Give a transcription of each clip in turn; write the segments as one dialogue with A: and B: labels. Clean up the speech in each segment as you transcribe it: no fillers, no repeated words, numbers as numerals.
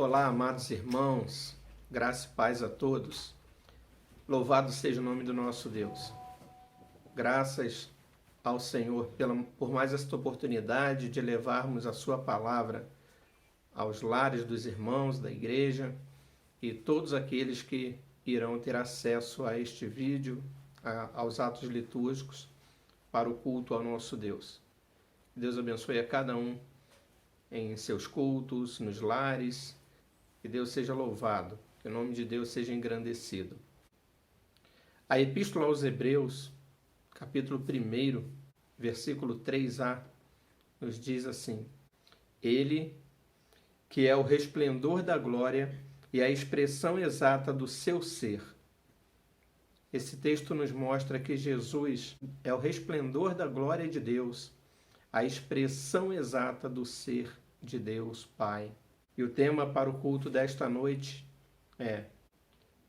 A: Olá, amados irmãos, graça e paz a todos. Louvado seja o nome do nosso Deus. Graças ao Senhor por mais esta oportunidade de levarmos a sua palavra aos lares dos irmãos da igreja e todos aqueles que irão ter acesso a este vídeo, aos atos litúrgicos, para o culto ao nosso Deus. Deus abençoe a cada um em seus cultos, nos lares. Que Deus seja louvado, que o nome de Deus seja engrandecido. A Epístola aos Hebreus, capítulo 1, versículo 3a, nos diz assim: Ele, que é o resplendor da glória e a expressão exata do seu ser. Esse texto nos mostra que Jesus é o resplendor da glória de Deus, a expressão exata do ser de Deus Pai. E o tema para o culto desta noite é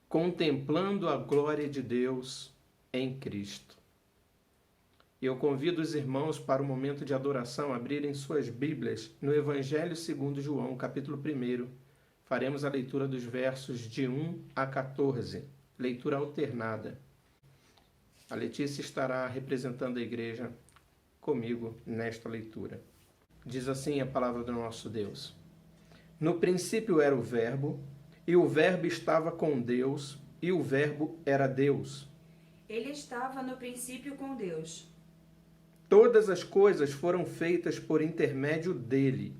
A: Contemplando a Glória de Deus em Cristo. E eu convido os irmãos para o momento de adoração a abrirem suas Bíblias no Evangelho segundo João, capítulo 1. Faremos a leitura dos versos de 1 a 14, leitura alternada. A Letícia estará representando a igreja comigo nesta leitura. Diz assim a palavra do nosso Deus. No princípio era o Verbo, e o Verbo estava com Deus, e o Verbo era Deus.
B: Ele estava no princípio com Deus.
A: Todas as coisas foram feitas por intermédio dele,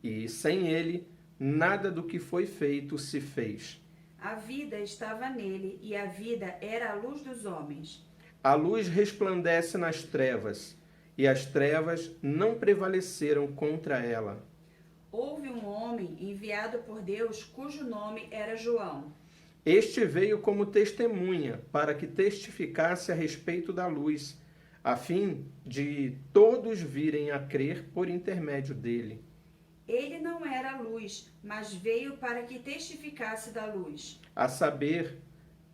A: e sem ele, nada do que foi feito se fez.
B: A vida estava nele, e a vida era a luz dos homens.
A: A luz resplandece nas trevas, e as trevas não prevaleceram contra ela.
B: Houve um homem enviado por Deus, cujo nome era João.
A: Este veio como testemunha, para que testificasse a respeito da luz, a fim de todos virem a crer por intermédio dele.
B: Ele não era a luz, mas veio para que testificasse da luz.
A: A saber,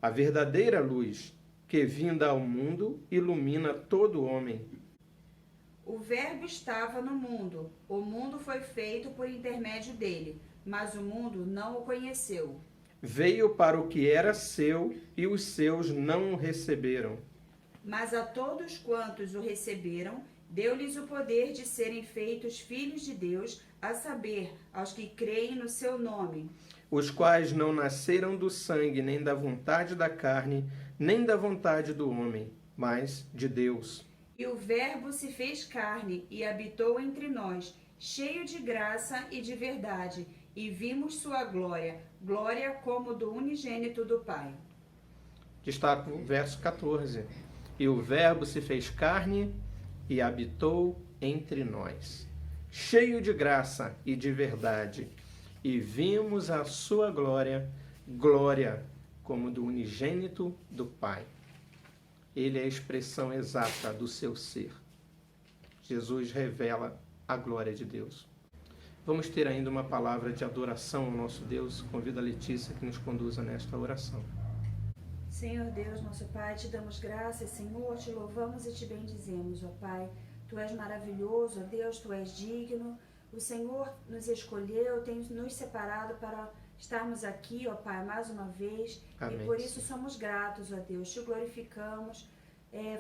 A: a verdadeira luz, que vinda ao mundo, ilumina todo homem.
B: O Verbo estava no mundo. O mundo foi feito por intermédio dele, mas o mundo não o conheceu.
A: Veio para o que era seu, e os seus não o receberam.
B: Mas a todos quantos o receberam, deu-lhes o poder de serem feitos filhos de Deus, a saber, aos que creem no seu nome.
A: Os quais não nasceram do sangue, nem da vontade da carne, nem da vontade do homem, mas de Deus.
B: E o Verbo se fez carne e habitou entre nós, cheio de graça e de verdade, e vimos sua glória, glória como do unigênito do Pai.
A: Destaca o verso 14. E o Verbo se fez carne e habitou entre nós, cheio de graça e de verdade, e vimos a sua glória, glória como do unigênito do Pai. Ele é a expressão exata do seu ser. Jesus revela a glória de Deus. Vamos ter ainda uma palavra de adoração ao nosso Deus. Convido a Letícia que nos conduza nesta oração.
B: Senhor Deus, nosso Pai, te damos graças, Senhor, te louvamos e te bendizemos, ó Pai. Tu és maravilhoso, ó Deus, tu és digno. O Senhor nos escolheu, tem nos separado para estarmos aqui, ó Pai, mais uma vez.
A: Amém.
B: E por isso somos gratos, ó Deus, te glorificamos.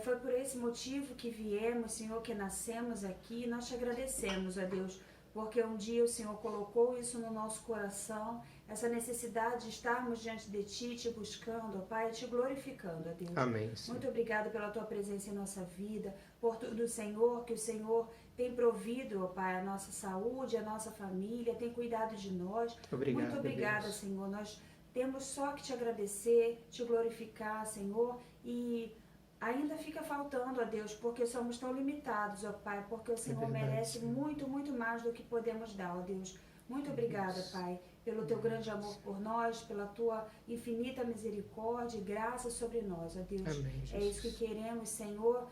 B: Foi por esse motivo que viemos, Senhor, que nascemos aqui. Nós te agradecemos, ó Deus, porque um dia o Senhor colocou isso no nosso coração, essa necessidade de estarmos diante de Ti, te buscando, ó Pai, te glorificando, ó Deus.
A: Amém.
B: Muito obrigada pela Tua presença em nossa vida, por tudo, Senhor, que o Senhor tem provido, ó Pai, a nossa saúde, a nossa família, tem cuidado de nós.
A: Obrigado,
B: muito obrigada,
A: Deus.
B: Senhor. Nós temos só que te agradecer, te glorificar, Senhor, e ainda fica faltando, ó Deus, porque somos tão limitados, ó Pai, porque o Senhor merece muito, muito mais do que podemos dar, ó Deus. Muito obrigada, Pai, pelo Teu grande amor por nós, pela Tua infinita misericórdia e graça sobre nós, ó Deus.
A: Amém,
B: É isso que queremos, Senhor,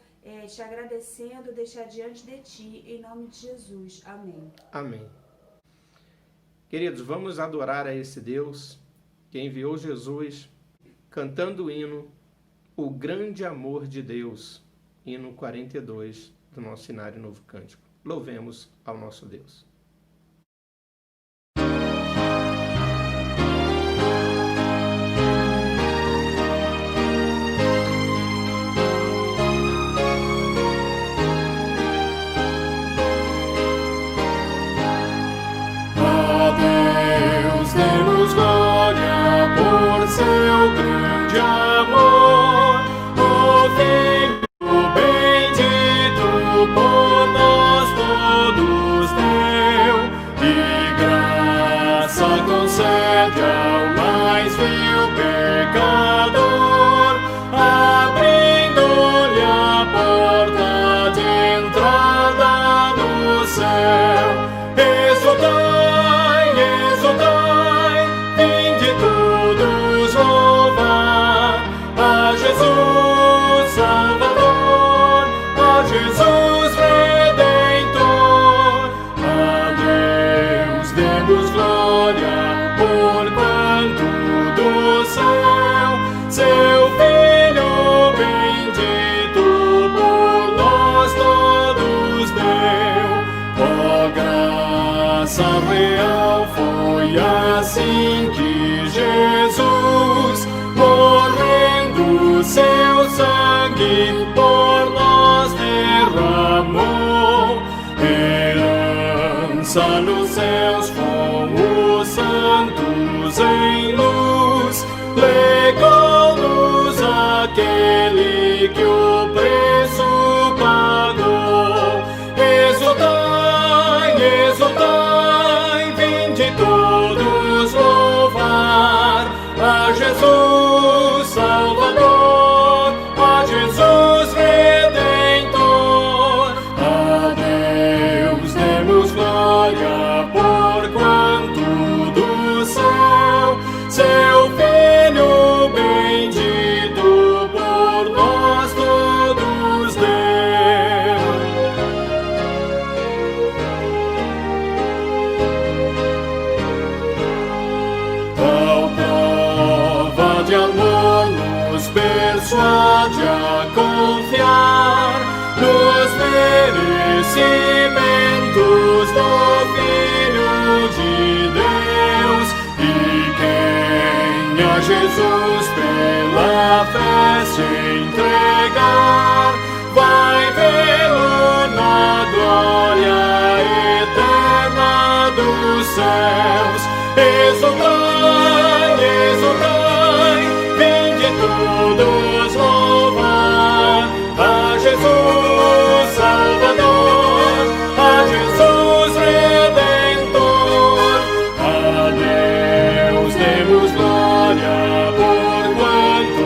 B: te agradecendo, deixar diante de Ti, em nome de Jesus. Amém.
A: Amém. Queridos, vamos adorar a esse Deus que enviou Jesus cantando o hino O Grande Amor de Deus, hino 42 do nosso Cenário Novo Cântico. Louvemos ao nosso Deus.
C: Exultai, exultai, vinde todos louvar a Jesus Salvador, a Jesus Redentor. A Deus demos glória, porquanto do céu seu Filho bendito por nós todos deu. Ó graça real, foi assim que Jesus, morrendo, seu sangue por nós derramou. Herança nos céus com os santos em luz, legou-nos aquele que o preço pagou. Exultai, exultai, vinde todos louvar a Jesus Salvador, a Jesus Redentor. A Deus demos glória, porquanto do céu seu Filho bendito por nós todos deu. Tal prova de amor nos persuade a confiar nos merecimentos do Filho de Deus. E quem a Jesus pela fé se entregar, vai vê-lo na glória eterna dos céus. Exultai, exultai, vinde todos louvar a Jesus Salvador, a Jesus Redentor. A Deus demos glória, porquanto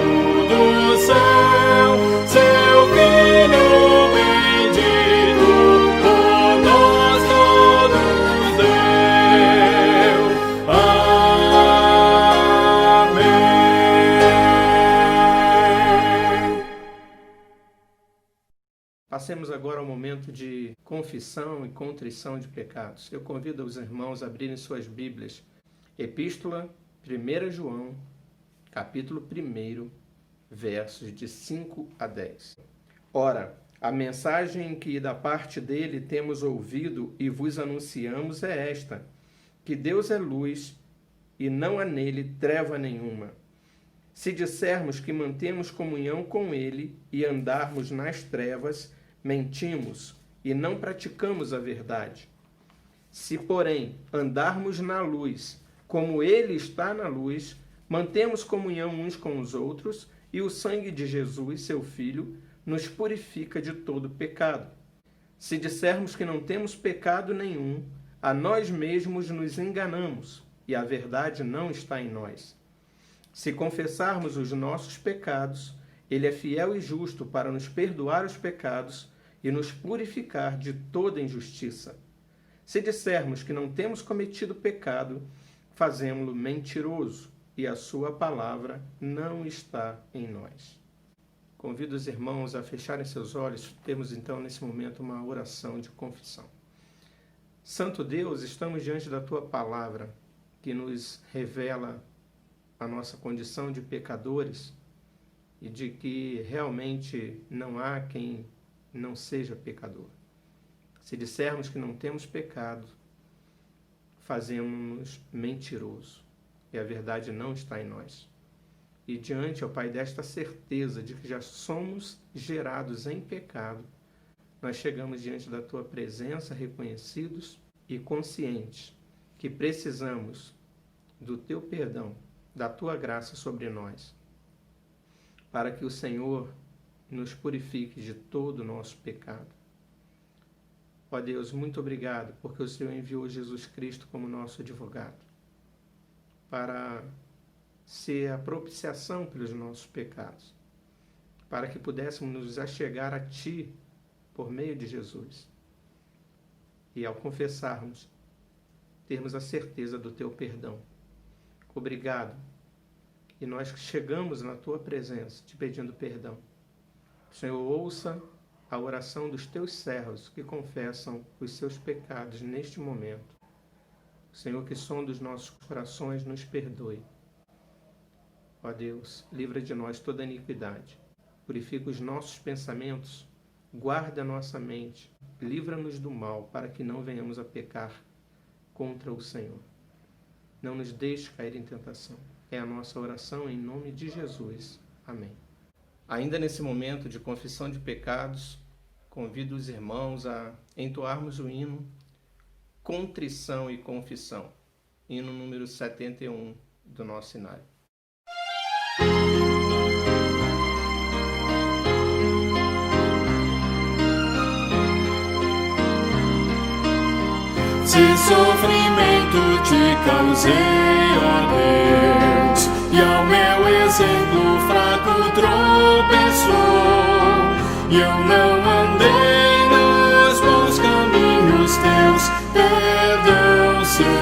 C: do céu seu Filho bendito por nós todos deu. Amém.
A: Passemos agora ao momento de confissão e contrição de pecados. Eu convido os irmãos a abrirem suas Bíblias. Epístola 1 João, capítulo 1, versos de 5 a 10. Ora, a mensagem que da parte dele temos ouvido e vos anunciamos é esta: que Deus é luz e não há nele treva nenhuma. Se dissermos que mantemos comunhão com ele e andarmos nas trevas, mentimos e não praticamos a verdade. Se, porém, andarmos na luz, como ele está na luz, mantemos comunhão uns com os outros, e o sangue de Jesus, seu Filho, nos purifica de todo pecado. Se dissermos que não temos pecado nenhum, a nós mesmos nos enganamos, e a verdade não está em nós. Se confessarmos os nossos pecados, ele é fiel e justo para nos perdoar os pecados e nos purificar de toda injustiça. Se dissermos que não temos cometido pecado, fazemo-lo mentiroso, e a sua palavra não está em nós. Convido os irmãos a fecharem seus olhos. Temos então nesse momento uma oração de confissão. Santo Deus, estamos diante da tua palavra, que nos revela a nossa condição de pecadores e de que realmente não há quem não seja pecador. Se dissermos que não temos pecado, fazemos-nos mentiroso, e a verdade não está em nós. E diante, ó Pai, desta certeza de que já somos gerados em pecado, nós chegamos diante da tua presença reconhecidos e conscientes que precisamos do teu perdão, da tua graça sobre nós, para que o Senhor nos purifique de todo o nosso pecado. Ó Deus, muito obrigado, porque o Senhor enviou Jesus Cristo como nosso advogado, para ser a propiciação pelos nossos pecados, para que pudéssemos nos achegar a Ti por meio de Jesus. e ao confessarmos, termos a certeza do teu perdão. Obrigado. E nós chegamos na tua presença te pedindo perdão. Senhor, ouça a oração dos teus servos que confessam os seus pecados neste momento. Senhor, que sonda os nossos corações, nos perdoe. Ó Deus, livra de nós toda iniquidade. Purifica os nossos pensamentos, guarda a nossa mente, livra-nos do mal, para que não venhamos a pecar contra o Senhor. Não nos deixe cair em tentação. É a nossa oração em nome de Jesus. Amém. Ainda nesse momento de confissão de pecados, convido os irmãos a entoarmos o hino Contrição e Confissão, hino número 71 do nosso cenário.
C: Se sofrimento te causei, ó Deus, e ao meu exemplo fraco tropeçou, e eu não andei nos bons caminhos teus, perdão, Senhor.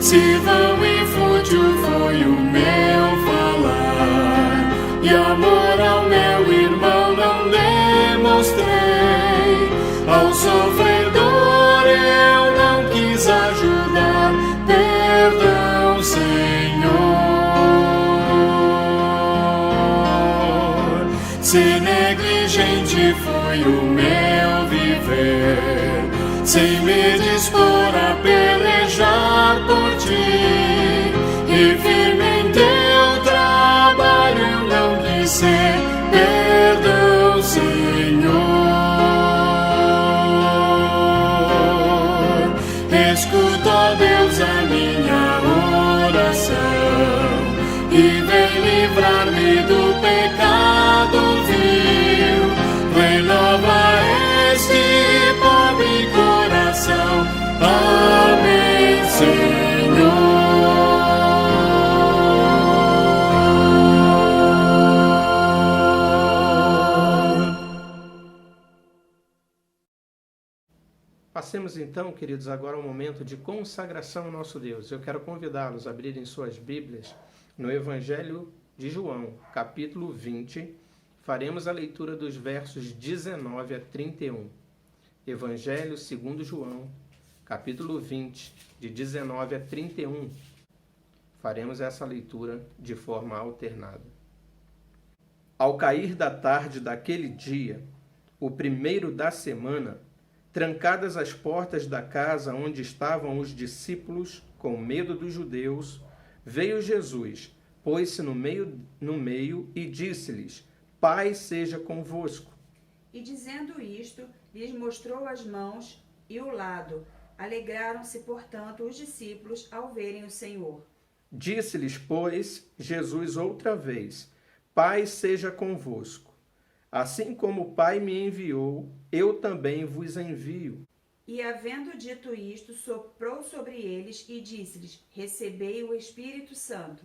C: Se vão e fútil foi o meu falar, e amor ao meu irmão não demonstrei, ao sofredor eu não quis ajudar, perdão, Senhor. Se negligente foi o meu viver, sem me dispor a pelejar por ti, e firme em teu trabalho eu não quis ser, perdão, Senhor. Escuta, ó Deus, a minha oração, e vem livrar-me do pecado vil, renova este pobre coração, amém, Senhor.
A: Passemos então, queridos, agora ao momento de consagração ao nosso Deus. Eu quero convidá-los a abrirem suas Bíblias no Evangelho de João, capítulo 20. Faremos a leitura dos versos 19 a 31. Evangelho segundo João, capítulo 20, de 19 a 31. Faremos essa leitura de forma alternada. Ao cair da tarde daquele dia, o primeiro da semana, trancadas as portas da casa onde estavam os discípulos, com medo dos judeus, veio Jesus, pôs-se no meio e disse-lhes: Paz seja convosco.
B: E dizendo isto, lhes mostrou as mãos e o lado. Alegraram-se, portanto, os discípulos ao verem o Senhor.
A: Disse-lhes, pois, Jesus outra vez: Paz seja convosco. Assim como o Pai me enviou, eu também vos envio.
B: E havendo dito isto, soprou sobre eles e disse-lhes: Recebei o Espírito Santo.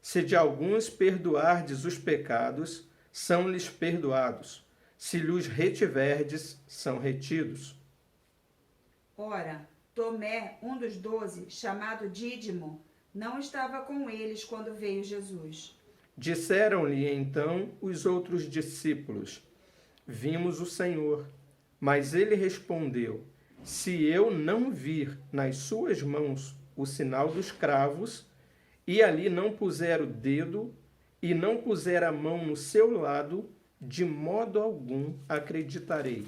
A: Se de alguns perdoardes os pecados, são-lhes perdoados. Se lhes retiverdes, são retidos.
B: Ora, Tomé, um dos 12, chamado Dídimo, não estava com eles quando veio Jesus.
A: Disseram-lhe então os outros discípulos: Vimos o Senhor. Mas ele respondeu: Se eu não vir nas suas mãos o sinal dos cravos, e ali não puser o dedo, e não puser a mão no seu lado, de modo algum acreditarei.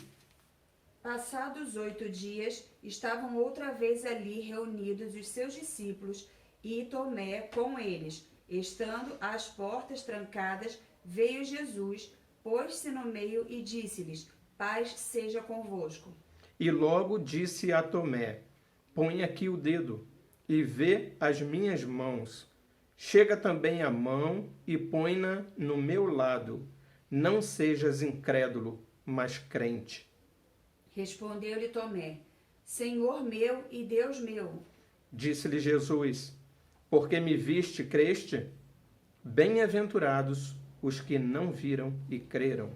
B: Passados 8 dias, estavam outra vez ali reunidos os seus discípulos e Tomé com eles. Estando as portas trancadas, veio Jesus, pôs-se no meio e disse-lhes: Paz seja convosco.
A: E logo disse a Tomé: Põe aqui o dedo e vê as minhas mãos. Chega também a mão e põe-na no meu lado. Não sejas incrédulo, mas crente.
B: Respondeu-lhe Tomé: Senhor meu e Deus meu.
A: Disse-lhe Jesus: Porque me viste, creste? Bem-aventurados os que não viram e creram.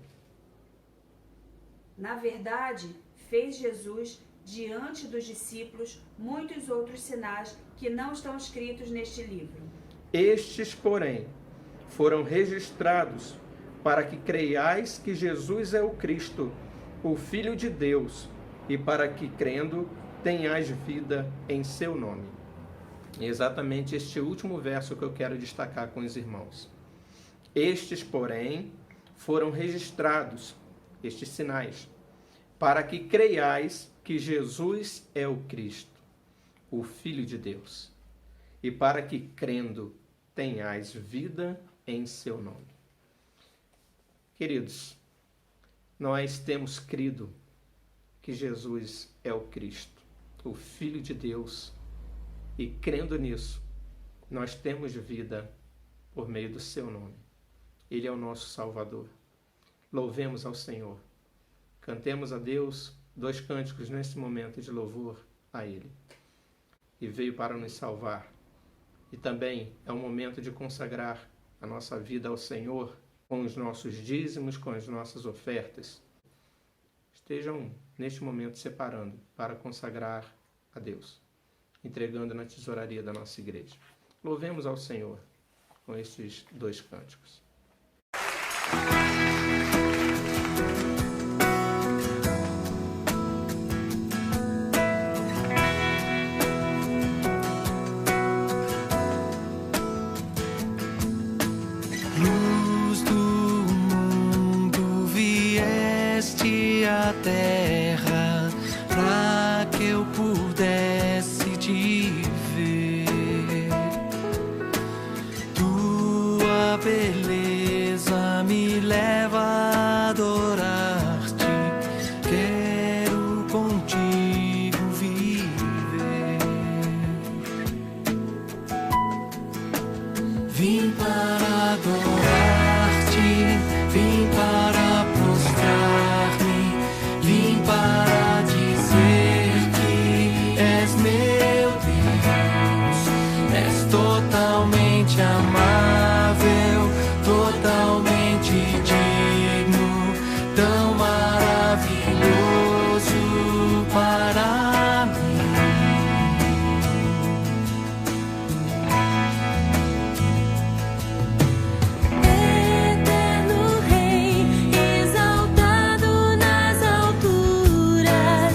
B: Na verdade, fez Jesus, diante dos discípulos, muitos outros sinais que não estão escritos neste livro.
A: Estes, porém, foram registrados para que creiais que Jesus é o Cristo, o Filho de Deus, e para que, crendo, tenhais vida em seu nome. É exatamente este último verso que eu quero destacar com os irmãos. Estes, porém, foram registrados, estes sinais, para que creiais que Jesus é o Cristo, o Filho de Deus, e para que, crendo, tenhais vida em seu nome. Queridos, nós temos crido que Jesus é o Cristo, o Filho de Deus, e crendo nisso, nós temos vida por meio do seu nome. Ele é o nosso Salvador. Louvemos ao Senhor. Cantemos a Deus 2 cânticos nesse momento de louvor a Ele. E veio para nos salvar. E também é um momento de consagrar a nossa vida ao Senhor com os nossos dízimos, com as nossas ofertas. Estejam neste momento separando para consagrar a Deus, entregando na tesouraria da nossa igreja. Louvemos ao Senhor com estes 2 cânticos.
C: Luz do mundo, vieste à terra para que eu pudesse te ver. Tua beleza me leva a adorar-te. Quero contigo viver. Vim para adorar-te, vim para prostrar-me, vim para dizer que és meu Deus. És totalmente amável, totalmente digno, tão maravilhoso para mim.
D: Eterno Rei, exaltado nas alturas,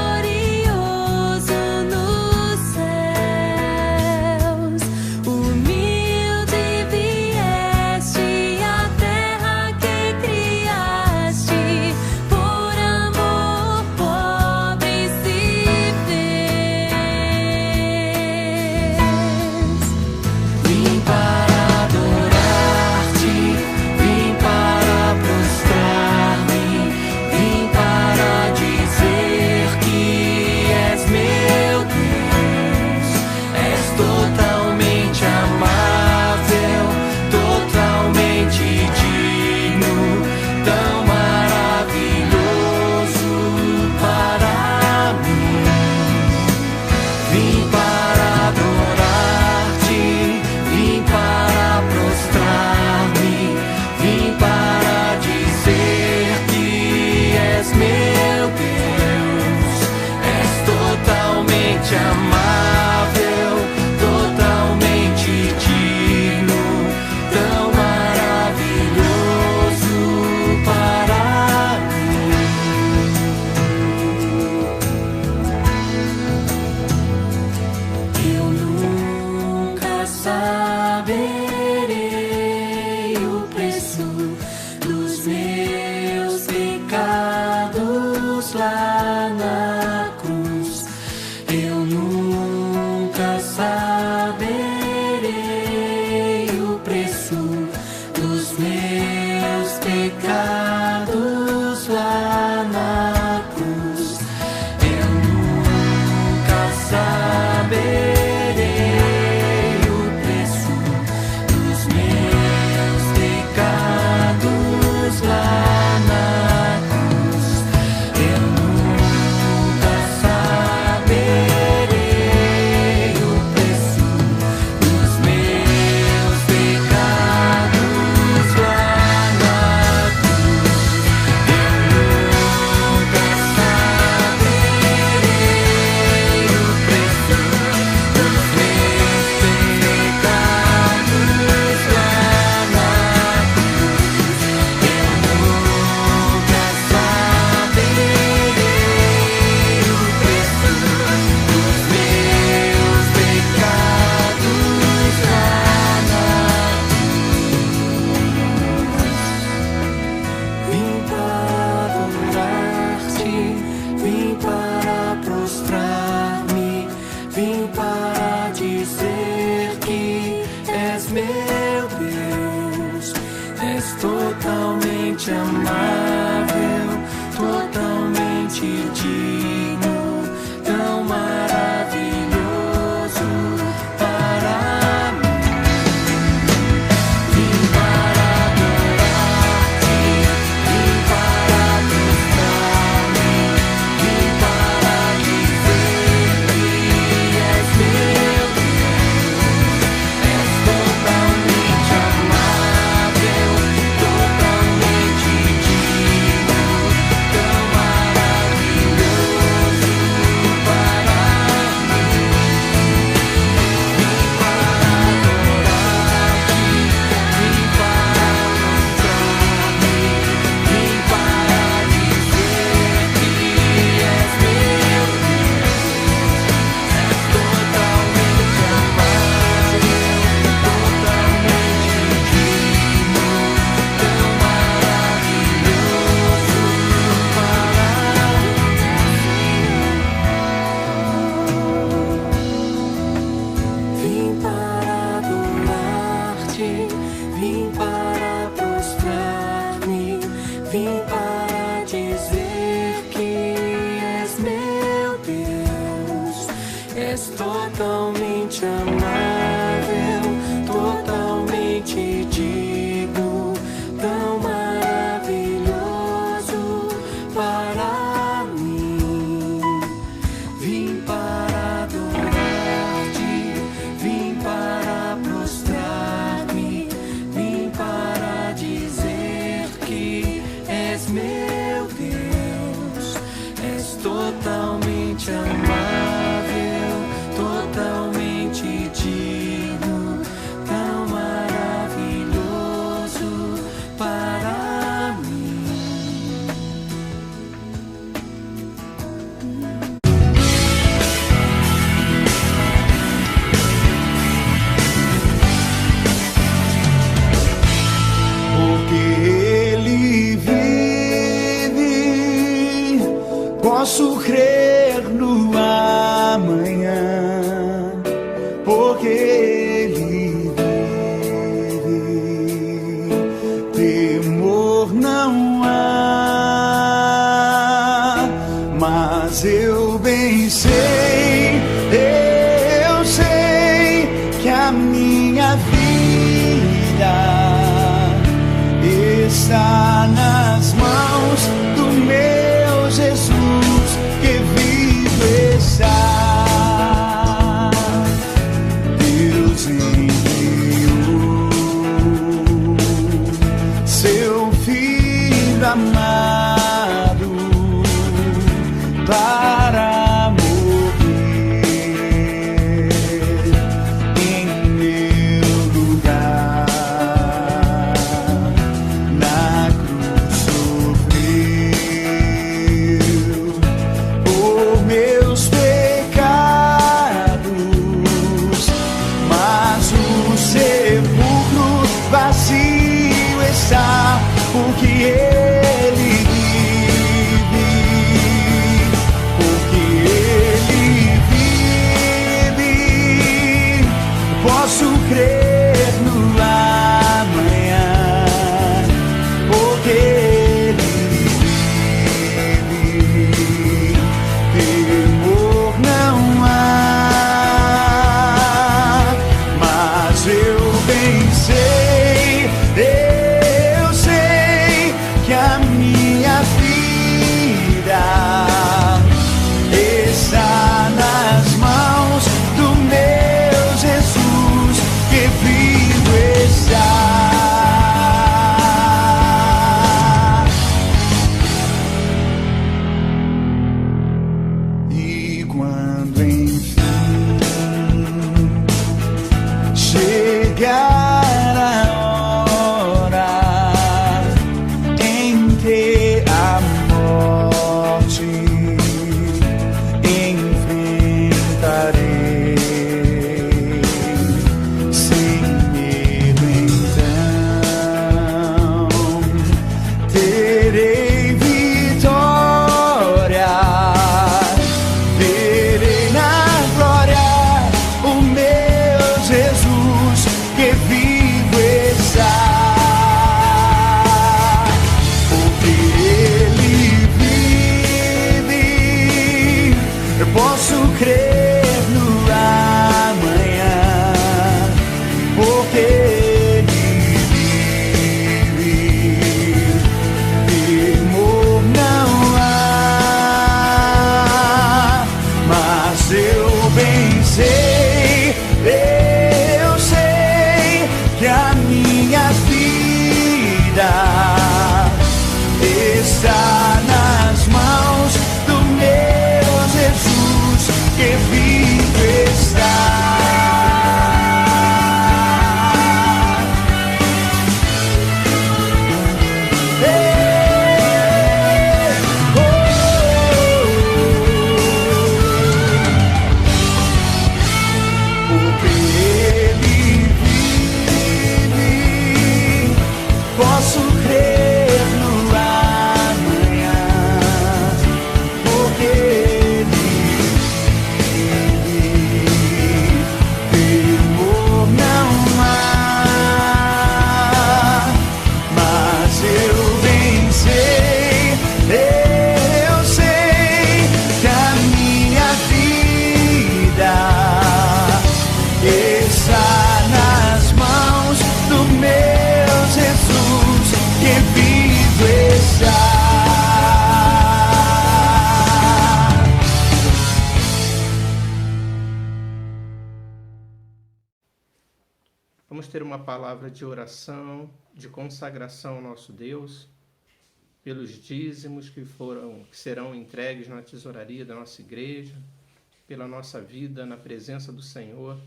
D: glorioso nos céus, humilde vieste à terra que criaste, por amor pobre se fez.
C: Vim para adorar-te, vim para prostrar-me, vim para dizer que és meu Deus. És totalmente amável, totalmente digno, tão maravilhoso para mim. Vim para adorar-te, vim para prostrar-me, vim para dizer que és meu Deus. És totalmente amável, totalmente digno, tão maravilhoso para mim. Eu nunca saberei o preço dos meus pecados lá na cruz. Eu nunca saberei o preço dos meus pecados lá na cruz. Eu nunca saberei o preço dos meus pecados lá na cruz. Eu nunca totalmente amável, totalmente digno, tão maravilhoso para mim. Vim para adorar-te, vim para prostrar-me, vim para dizer que és meu Deus. És totalmente amável, totalmente digno, tão maravilhoso para mim. Vim para adorar-te, vim para mostrar-me, vim para dizer que és meu Deus. És totalmente amável, totalmente digno, tão maravilhoso Vim para adorar-te, vim para prostrar-me, vim para dizer que és meu Deus. És totalmente amável, totalmente digno, tão maravilhoso para mim. Vim para adorar-te, vim para prostrar-me, vim para dizer que és meu Deus. És totalmente amável, totalmente digno, tão maravilhoso para mim.
E: Porque Ele vive, posso crer no amanhã. Porque Ele vive, temor não há. Mas eu bem sei, eu sei que a minha vida está nas mãos do meu Jesus, que vivo está. Deus enviou seu Filho amado para
A: ter uma palavra de oração, de consagração ao nosso Deus, pelos dízimos que serão entregues na tesouraria da nossa igreja, pela nossa vida na presença do Senhor,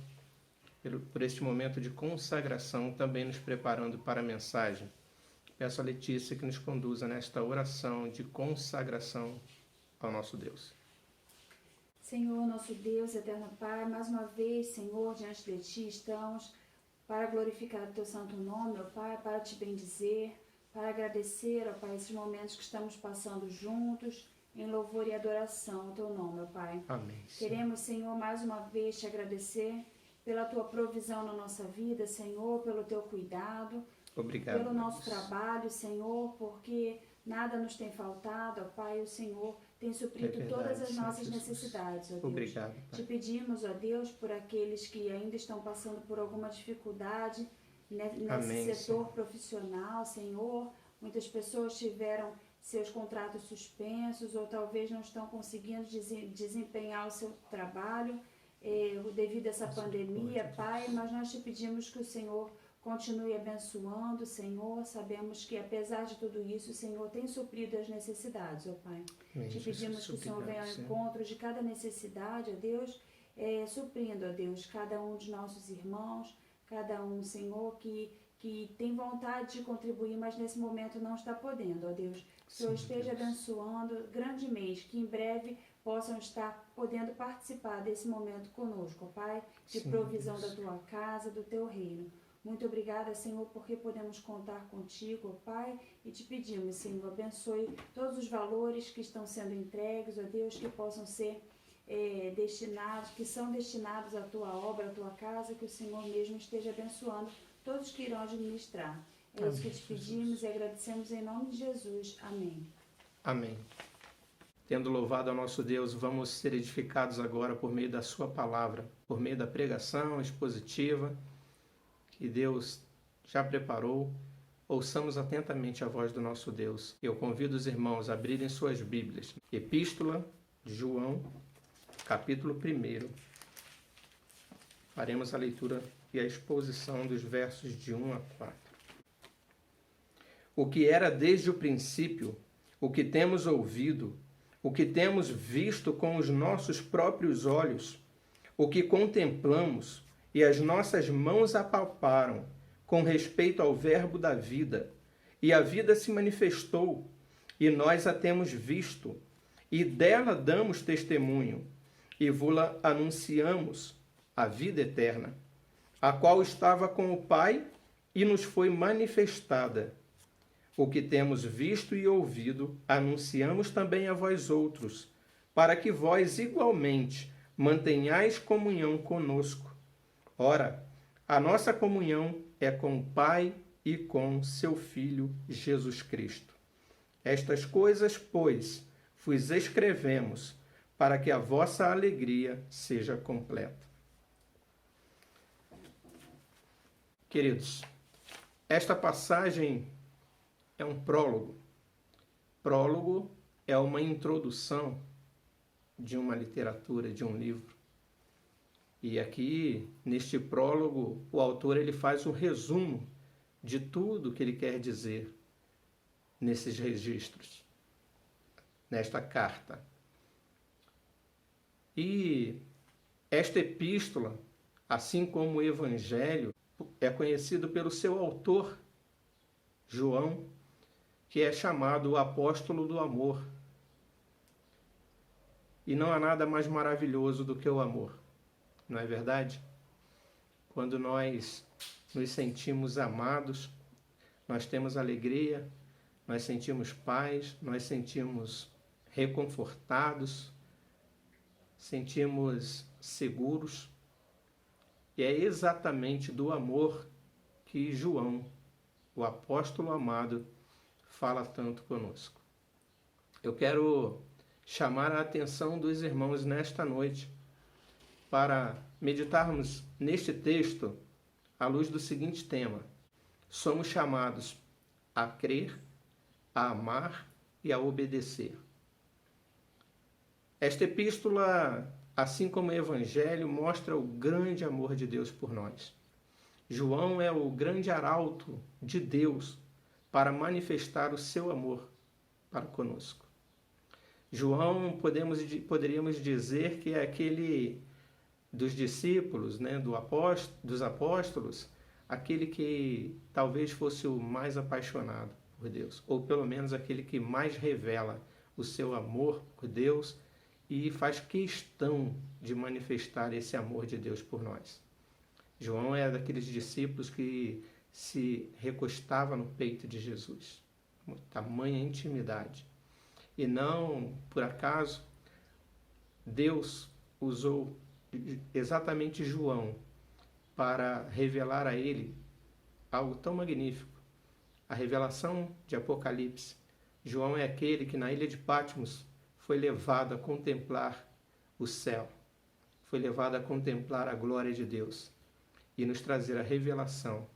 A: por este momento de consagração, também nos preparando para a mensagem. Peço a Letícia que nos conduza nesta oração de consagração ao nosso Deus.
B: Senhor, nosso Deus, eterno Pai, mais uma vez, Senhor, diante de Ti estamos para glorificar o Teu santo nome, ó Pai, para Te bendizer, para agradecer, ó Pai, esses momentos que estamos passando juntos, em louvor e adoração ao Teu nome, ó Pai.
A: Amém. Senhor.
B: Queremos, Senhor, mais uma vez Te agradecer pela Tua provisão na nossa vida, Senhor, pelo Teu cuidado,
A: Obrigado,
B: pelo nosso
A: Deus.
B: trabalho, Senhor, porque nada nos tem faltado, ó Pai, o Senhor tem suprido
A: verdade,
B: todas as
A: Senhor
B: nossas
A: Jesus.
B: necessidades, ó Deus.
A: Obrigado,
B: Te
A: Pai.
B: pedimos, ó Deus, por aqueles que ainda estão passando por alguma dificuldade nesse
A: Amém,
B: setor
A: Senhor.
B: profissional, Senhor. Muitas pessoas tiveram seus contratos suspensos ou talvez não estão conseguindo desempenhar o seu trabalho devido a essa pandemia, Pai, mas nós te pedimos que o Senhor continue abençoando, Senhor. Sabemos que apesar de tudo isso, o Senhor tem suprido as necessidades, ó Pai.
A: Amém,
B: Te pedimos
A: Jesus.
B: que o Senhor
A: Obrigado,
B: venha ao
A: Senhor.
B: encontro de cada necessidade, ó Deus, suprindo, ó Deus, cada um de nossos irmãos, cada um, Senhor, que tem vontade de contribuir, mas nesse momento não está podendo, ó Deus. Que o Senhor
A: Sim,
B: esteja
A: Deus.
B: abençoando grandemente, que em breve possam estar podendo participar desse momento conosco, ó Pai, de
A: Sim,
B: provisão
A: Deus.
B: da Tua casa, do Teu reino. Muito obrigada, Senhor, porque podemos contar contigo, ó Pai, e te pedimos, Senhor, abençoe todos os valores que estão sendo entregues, ó Deus, que possam ser destinados, que são destinados à Tua obra, à Tua casa, que o Senhor mesmo esteja abençoando todos que irão administrar. É isso que
A: Amém,
B: te pedimos e agradecemos em nome de Jesus. Amém.
A: Amém. Tendo louvado ao nosso Deus, vamos ser edificados agora por meio da sua palavra, por meio da pregação expositiva que Deus já preparou. Ouçamos atentamente a voz do nosso Deus. Eu convido os irmãos a abrirem suas Bíblias. Epístola de João, capítulo 1. Faremos a leitura e a exposição dos versos de 1 a 4. O que era desde o princípio, o que temos ouvido, o que temos visto com os nossos próprios olhos, o que contemplamos e as nossas mãos apalparam com respeito ao verbo da vida, e a vida se manifestou, e nós a temos visto, e dela damos testemunho, e vô-la anunciamos, a vida eterna, a qual estava com o Pai e nos foi manifestada. O que temos visto e ouvido, anunciamos também a vós outros, para que vós igualmente mantenhais comunhão conosco. Ora, a nossa comunhão é com o Pai e com seu Filho Jesus Cristo. Estas coisas, pois, vos escrevemos, para que a vossa alegria seja completa. Queridos, esta passagem é um prólogo. Prólogo é uma introdução de uma literatura, de um livro. E aqui, neste prólogo, o autor ele faz um resumo de tudo que ele quer dizer nesses registros, nesta carta. E esta epístola, assim como o Evangelho, é conhecido pelo seu autor, João, que é chamado o apóstolo do amor. E não há nada mais maravilhoso do que o amor, não é verdade? Quando nós nos sentimos amados, nós temos alegria, nós sentimos paz, nós sentimos reconfortados, sentimos seguros. E é exatamente do amor que João, o apóstolo amado, fala tanto conosco. Eu quero chamar a atenção dos irmãos nesta noite para meditarmos neste texto à luz do seguinte tema: somos chamados a crer, a amar e a obedecer. Esta epístola, assim como o Evangelho, mostra o grande amor de Deus por nós. João é o grande arauto de Deus para manifestar o seu amor para conosco. João, poderíamos dizer que é aquele dos discípulos, né, dos apóstolos, aquele que talvez fosse o mais apaixonado por Deus, ou pelo menos aquele que mais revela o seu amor por Deus e faz questão de manifestar esse amor de Deus por nós. João é daqueles discípulos que se recostava no peito de Jesus, tamanha intimidade. E não por acaso Deus usou exatamente João para revelar a ele algo tão magnífico. A revelação de Apocalipse. João é aquele que na ilha de Patmos foi levado a contemplar o céu, foi levado a contemplar a glória de Deus e nos trazer a revelação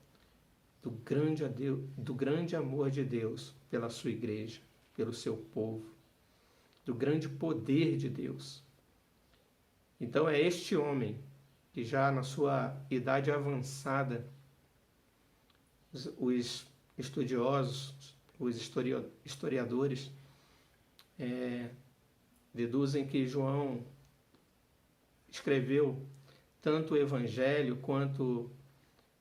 A: do grande amor de Deus pela sua igreja, pelo seu povo, do grande poder de Deus. Então é este homem que já na sua idade avançada, os estudiosos, os historiadores deduzem que João escreveu tanto o Evangelho quanto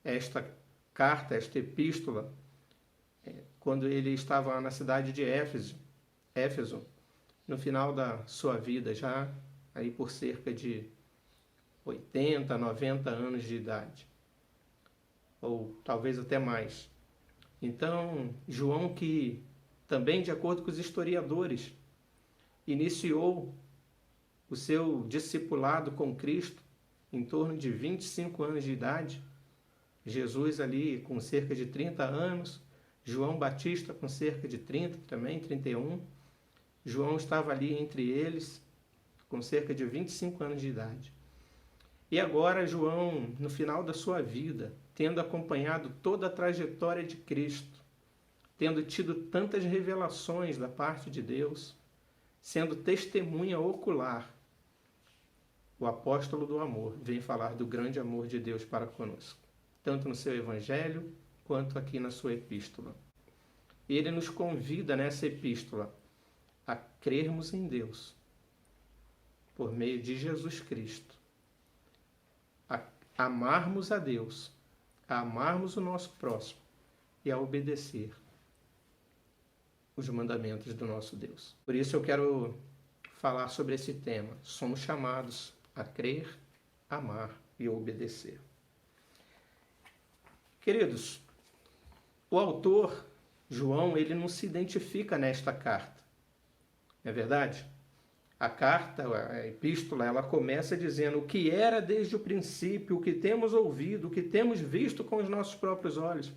A: esta carta, esta epístola, quando ele estava na cidade de Éfeso, no final da sua vida, já aí por cerca de 80, 90 anos de idade, ou talvez até mais. Então, João, que também, de acordo com os historiadores, iniciou o seu discipulado com Cristo em torno de 25 anos de idade, Jesus ali com cerca de 30 anos, João Batista com cerca de 30 também, 31, João estava ali entre eles com cerca de 25 anos de idade. E agora João, no final da sua vida, tendo acompanhado toda a trajetória de Cristo, tendo tido tantas revelações da parte de Deus, sendo testemunha ocular, o apóstolo do amor vem falar do grande amor de Deus para conosco, tanto no seu evangelho quanto aqui na sua epístola. Ele nos convida nessa epístola a crermos em Deus por meio de Jesus Cristo, a amarmos a Deus, a amarmos o nosso próximo e a obedecer os mandamentos do nosso Deus. Por isso eu quero falar sobre esse tema. Somos chamados a crer, amar e obedecer. Queridos, o autor, João, ele não se identifica nesta carta. Não é verdade? A carta, a epístola, ela começa dizendo o que era desde o princípio, o que temos ouvido, o que temos visto com os nossos próprios olhos.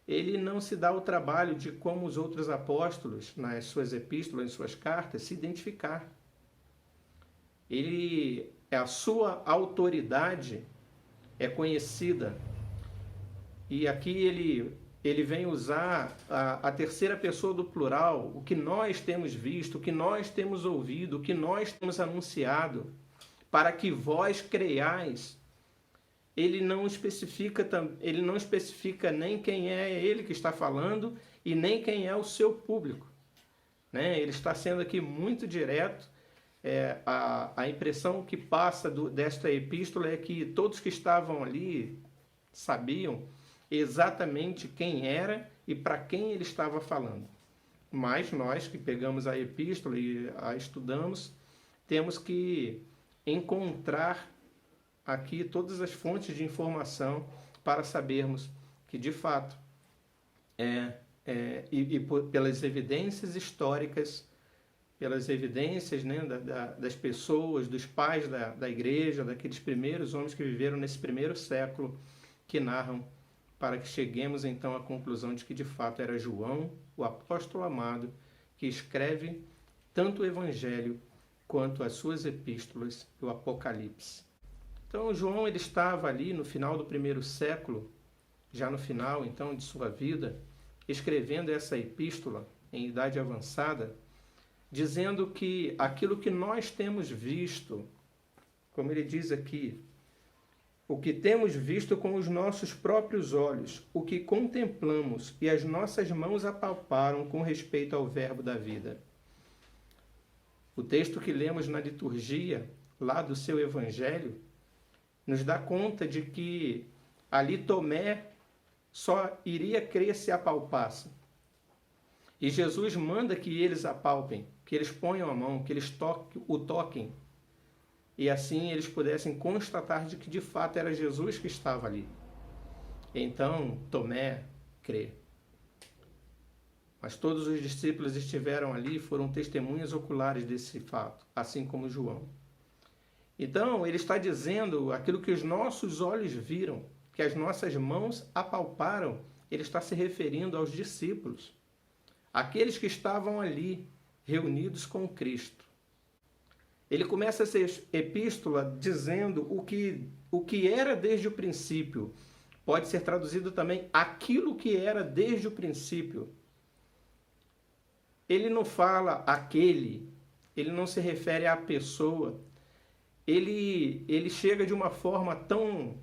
A: Ele não se dá o trabalho de, como os outros apóstolos, nas suas epístolas, em suas cartas, se identificar. A sua autoridade é conhecida. E aqui ele vem usar a terceira pessoa do plural, o que nós temos visto, o que nós temos ouvido, o que nós temos anunciado, para que vós creiais. Ele não especifica nem quem é ele que está falando e nem quem é o seu público, né? Ele está sendo aqui muito direto. A impressão que passa desta epístola é que todos que estavam ali sabiam exatamente quem era e para quem ele estava falando. Mas nós que pegamos a epístola e a estudamos, temos que encontrar aqui todas as fontes de informação para sabermos que, de fato, pelas evidências históricas, pelas evidências, né, das pessoas, dos pais da igreja, daqueles primeiros homens que viveram nesse primeiro século, que narram, para que cheguemos então à conclusão de que, de fato, era João, o apóstolo amado, que escreve tanto o Evangelho quanto as suas epístolas e o Apocalipse. Então, João ele estava ali no final do primeiro século, já no final então de sua vida, escrevendo essa epístola em idade avançada, dizendo que aquilo que nós temos visto, como ele diz aqui, o que temos visto com os nossos próprios olhos, o que contemplamos e as nossas mãos apalparam com respeito ao verbo da vida. O texto que lemos na liturgia, lá do seu evangelho, nos dá conta de que ali Tomé só iria crer se apalpasse. E Jesus manda que eles apalpem, que eles ponham a mão, que eles o toquem. E assim eles pudessem constatar de que de fato era Jesus que estava ali. Então Tomé crê. Mas todos os discípulos estiveram ali e foram testemunhas oculares desse fato, assim como João. Então ele está dizendo aquilo que os nossos olhos viram, que as nossas mãos apalparam. Ele está se referindo aos discípulos, aqueles que estavam ali, reunidos com Cristo. Ele começa essa epístola dizendo o que era desde o princípio. Pode ser traduzido também aquilo que era desde o princípio. Ele não fala aquele, ele não se refere à pessoa. Ele chega de uma forma tão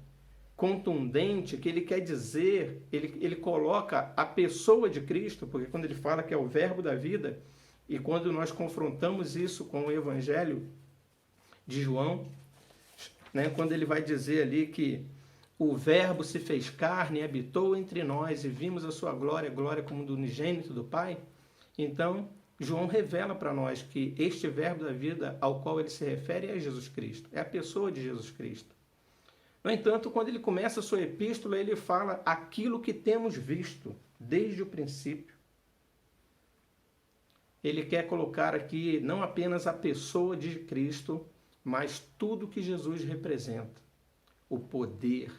A: contundente que ele quer dizer, ele coloca a pessoa de Cristo, porque quando ele fala que é o verbo da vida, e quando nós confrontamos isso com o Evangelho de João, né, quando ele vai dizer ali que o verbo se fez carne e habitou entre nós e vimos a sua glória, glória como do unigênito do Pai, então João revela para nós que este verbo da vida ao qual ele se refere é Jesus Cristo, é a pessoa de Jesus Cristo. No entanto, quando ele começa a sua epístola, ele fala aquilo que temos visto desde o princípio. Ele quer colocar aqui não apenas a pessoa de Cristo, mas tudo que Jesus representa. O poder,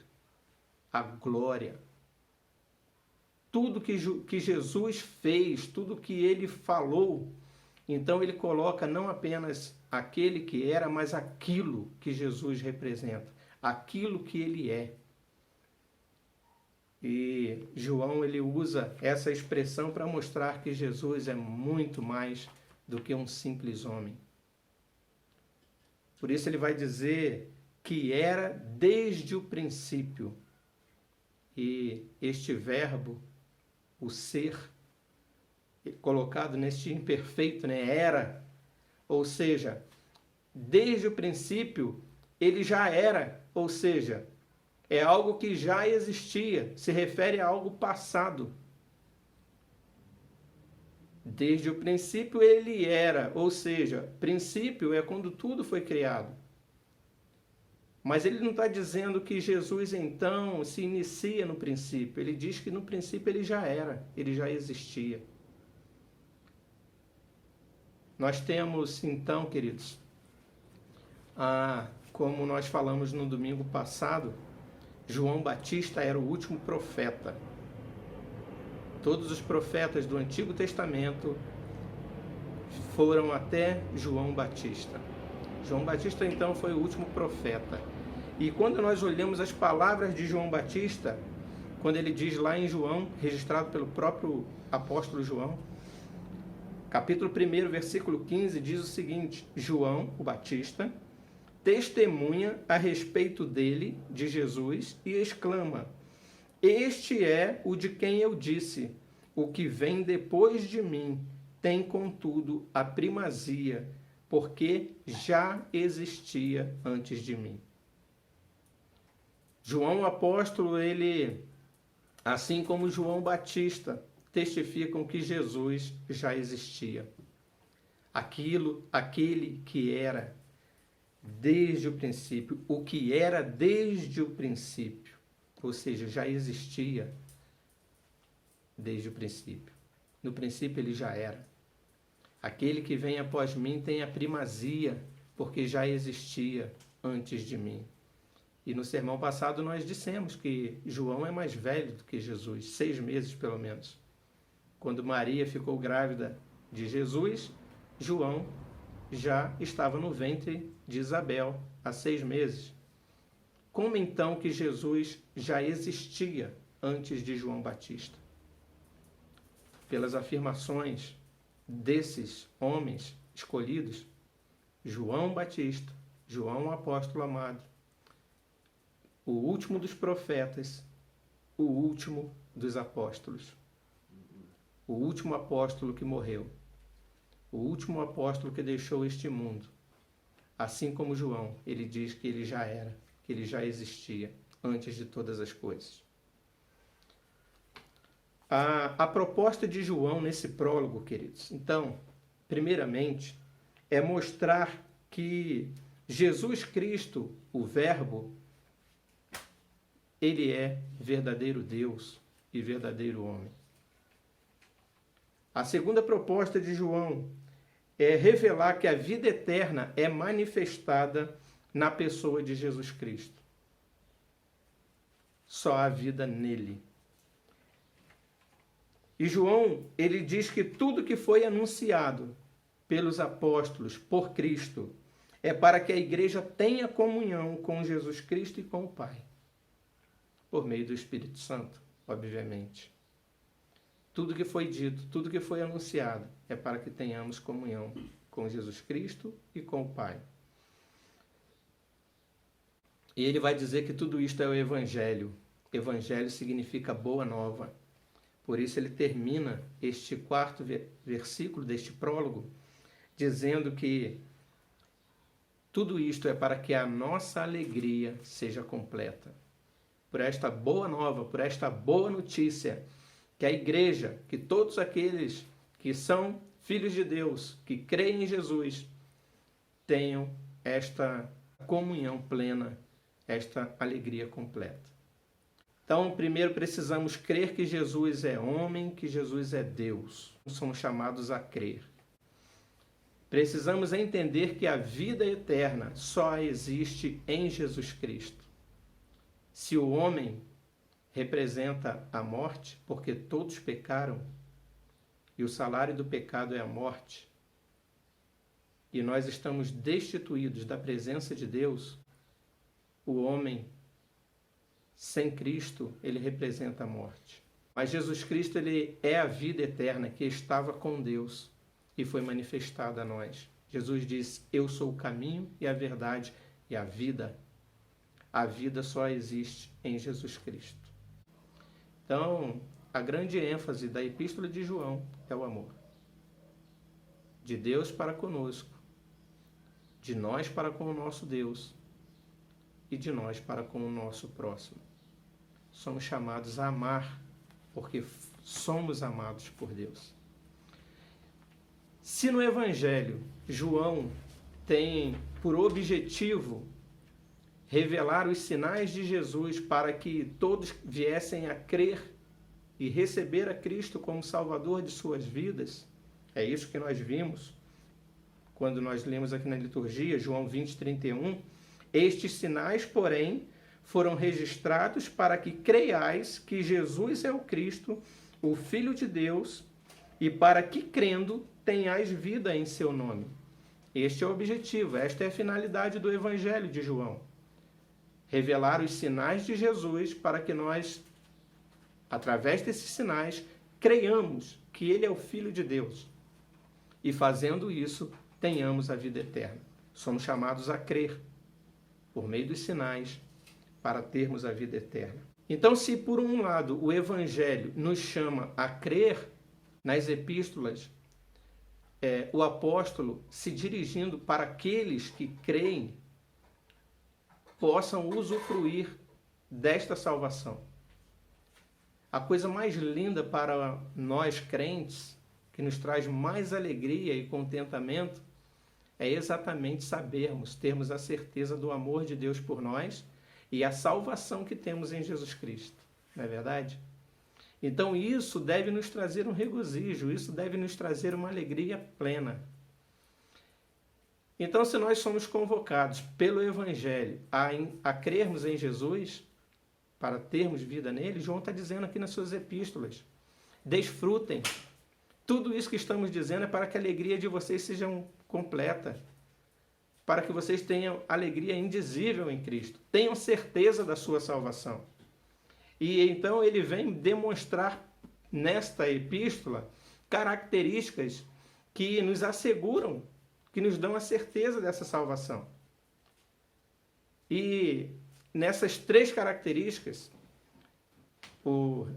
A: a glória, tudo que Jesus fez, tudo que ele falou. Então ele coloca não apenas aquele que era, mas aquilo que Jesus representa, aquilo que ele é. E João ele usa essa expressão para mostrar que Jesus é muito mais do que um simples homem. Por isso ele vai dizer que era desde o princípio. E este verbo, o ser, colocado neste imperfeito, né? Era, ou seja, desde o princípio ele já era, ou seja, é algo que já existia, se refere a algo passado. Desde o princípio ele era, ou seja, princípio é quando tudo foi criado. Mas ele não está dizendo que Jesus então se inicia no princípio. Ele diz que no princípio ele já era, ele já existia. Nós temos então, queridos, como nós falamos no domingo passado, João Batista era o último profeta. Todos os profetas do Antigo Testamento foram até João Batista. João Batista, então, foi o último profeta. E quando nós olhamos as palavras de João Batista, quando ele diz lá em João, registrado pelo próprio apóstolo João, capítulo 1, versículo 15, diz o seguinte: João, o Batista, testemunha a respeito dele, de Jesus, e exclama: Este é o de quem eu disse, o que vem depois de mim tem, contudo, a primazia, porque já existia antes de mim. João o apóstolo, ele, assim como João Batista, testificam que Jesus já existia. Aquele que era desde o princípio, o que era desde o princípio, ou seja, já existia desde o princípio. No princípio ele já era. Aquele que vem após mim tem a primazia, porque já existia antes de mim. E no sermão passado nós dissemos que João é mais velho do que Jesus, 6 meses pelo menos. Quando Maria ficou grávida de Jesus, João já estava no ventre de Isabel há 6 meses. Como então que Jesus já existia antes de João Batista? Pelas afirmações desses homens escolhidos, João Batista, João apóstolo amado, o último dos profetas, o último dos apóstolos. O último apóstolo que morreu. O último apóstolo que deixou este mundo. Assim como João, ele diz que ele já era, que ele já existia antes de todas as coisas. A proposta de João nesse prólogo, queridos, então, primeiramente, é mostrar que Jesus Cristo, o Verbo, ele é verdadeiro Deus e verdadeiro homem. A segunda proposta de João é revelar que a vida eterna é manifestada na pessoa de Jesus Cristo. Só há vida nele. E João, ele diz que tudo que foi anunciado pelos apóstolos, por Cristo, é para que a igreja tenha comunhão com Jesus Cristo e com o Pai. Por meio do Espírito Santo, obviamente. Tudo que foi dito, tudo que foi anunciado, é para que tenhamos comunhão com Jesus Cristo e com o Pai. E ele vai dizer que tudo isto é o Evangelho. Evangelho significa boa nova. Por isso ele termina este quarto versículo deste prólogo, dizendo que tudo isto é para que a nossa alegria seja completa. Por esta boa nova, por esta boa notícia, que a igreja, que todos aqueles que são filhos de Deus, que creem em Jesus, tenham esta comunhão plena, esta alegria completa. Então, primeiro precisamos crer que Jesus é homem, que Jesus é Deus. Somos chamados a crer. Precisamos entender que a vida eterna só existe em Jesus Cristo. Se o homem representa a morte, porque todos pecaram, e o salário do pecado é a morte, e nós estamos destituídos da presença de Deus, o homem sem Cristo, ele representa a morte. Mas Jesus Cristo, ele é a vida eterna que estava com Deus e foi manifestada a nós. Jesus disse, eu sou o caminho e a verdade e a vida. A vida só existe em Jesus Cristo. Então, a grande ênfase da Epístola de João é o amor. De Deus para conosco, de nós para com o nosso Deus e de nós para com o nosso próximo. Somos chamados a amar, porque somos amados por Deus. Se no Evangelho João tem por objetivo revelar os sinais de Jesus para que todos viessem a crer e receber a Cristo como Salvador de suas vidas, é isso que nós vimos quando nós lemos aqui na liturgia, João 20, 31, estes sinais, porém, foram registrados para que creiais que Jesus é o Cristo, o Filho de Deus, e para que, crendo, tenhais vida em seu nome. Este é o objetivo, esta é a finalidade do Evangelho de João. Revelar os sinais de Jesus para que nós, através desses sinais, creiamos que Ele é o Filho de Deus. E fazendo isso, tenhamos a vida eterna. Somos chamados a crer, por meio dos sinais, para termos a vida eterna. Então, se por um lado o Evangelho nos chama a crer nas epístolas, o apóstolo se dirigindo para aqueles que creem, possam usufruir desta salvação. A coisa mais linda para nós crentes, que nos traz mais alegria e contentamento, é exatamente sabermos, termos a certeza do amor de Deus por nós e a salvação que temos em Jesus Cristo. Não é verdade? Então isso deve nos trazer um regozijo, isso deve nos trazer uma alegria plena. Então, se nós somos convocados pelo Evangelho a crermos em Jesus, para termos vida nele, João está dizendo aqui nas suas epístolas, desfrutem. Tudo isso que estamos dizendo é para que a alegria de vocês seja completa, para que vocês tenham alegria indizível em Cristo, tenham certeza da sua salvação. E então ele vem demonstrar nesta epístola características que nos asseguram, que nos dão a certeza dessa salvação. E nessas 3 características, o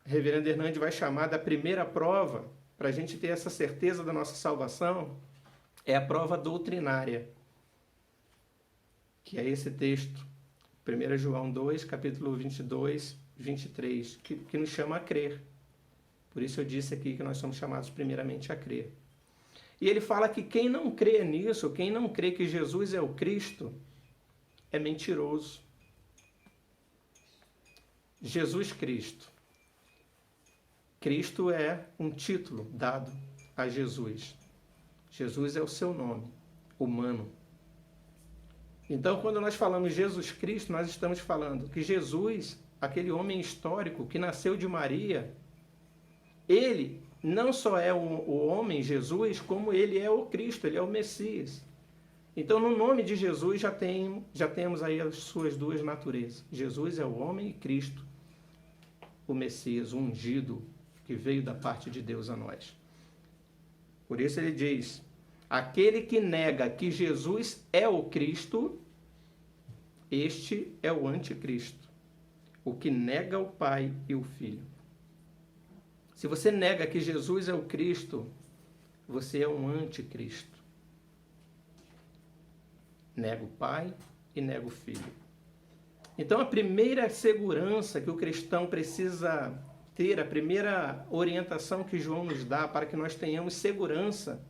A: reverendo Hernandes vai chamar da primeira prova, para a gente ter essa certeza da nossa salvação, é a prova doutrinária, que é esse texto, 1 João 2, capítulo 22, 23, que nos chama a crer. Por isso eu disse aqui que nós somos chamados primeiramente a crer. E ele fala que quem não crê nisso, quem não crê que Jesus é o Cristo, é mentiroso. Jesus Cristo. Cristo é um título dado a Jesus. Jesus é o seu nome, humano. Então, quando nós falamos Jesus Cristo, nós estamos falando que Jesus, aquele homem histórico que nasceu de Maria, ele não só é o homem Jesus, como ele é o Cristo, ele é o Messias. Então, no nome de Jesus já temos aí as suas 2 naturezas. Jesus é o homem e Cristo, o Messias, o ungido, que veio da parte de Deus a nós. Por isso ele diz, aquele que nega que Jesus é o Cristo, este é o anticristo, o que nega o Pai e o Filho. Se você nega que Jesus é o Cristo, você é um anticristo. Nega o Pai e nega o Filho. Então a primeira segurança que o cristão precisa ter, a primeira orientação que João nos dá para que nós tenhamos segurança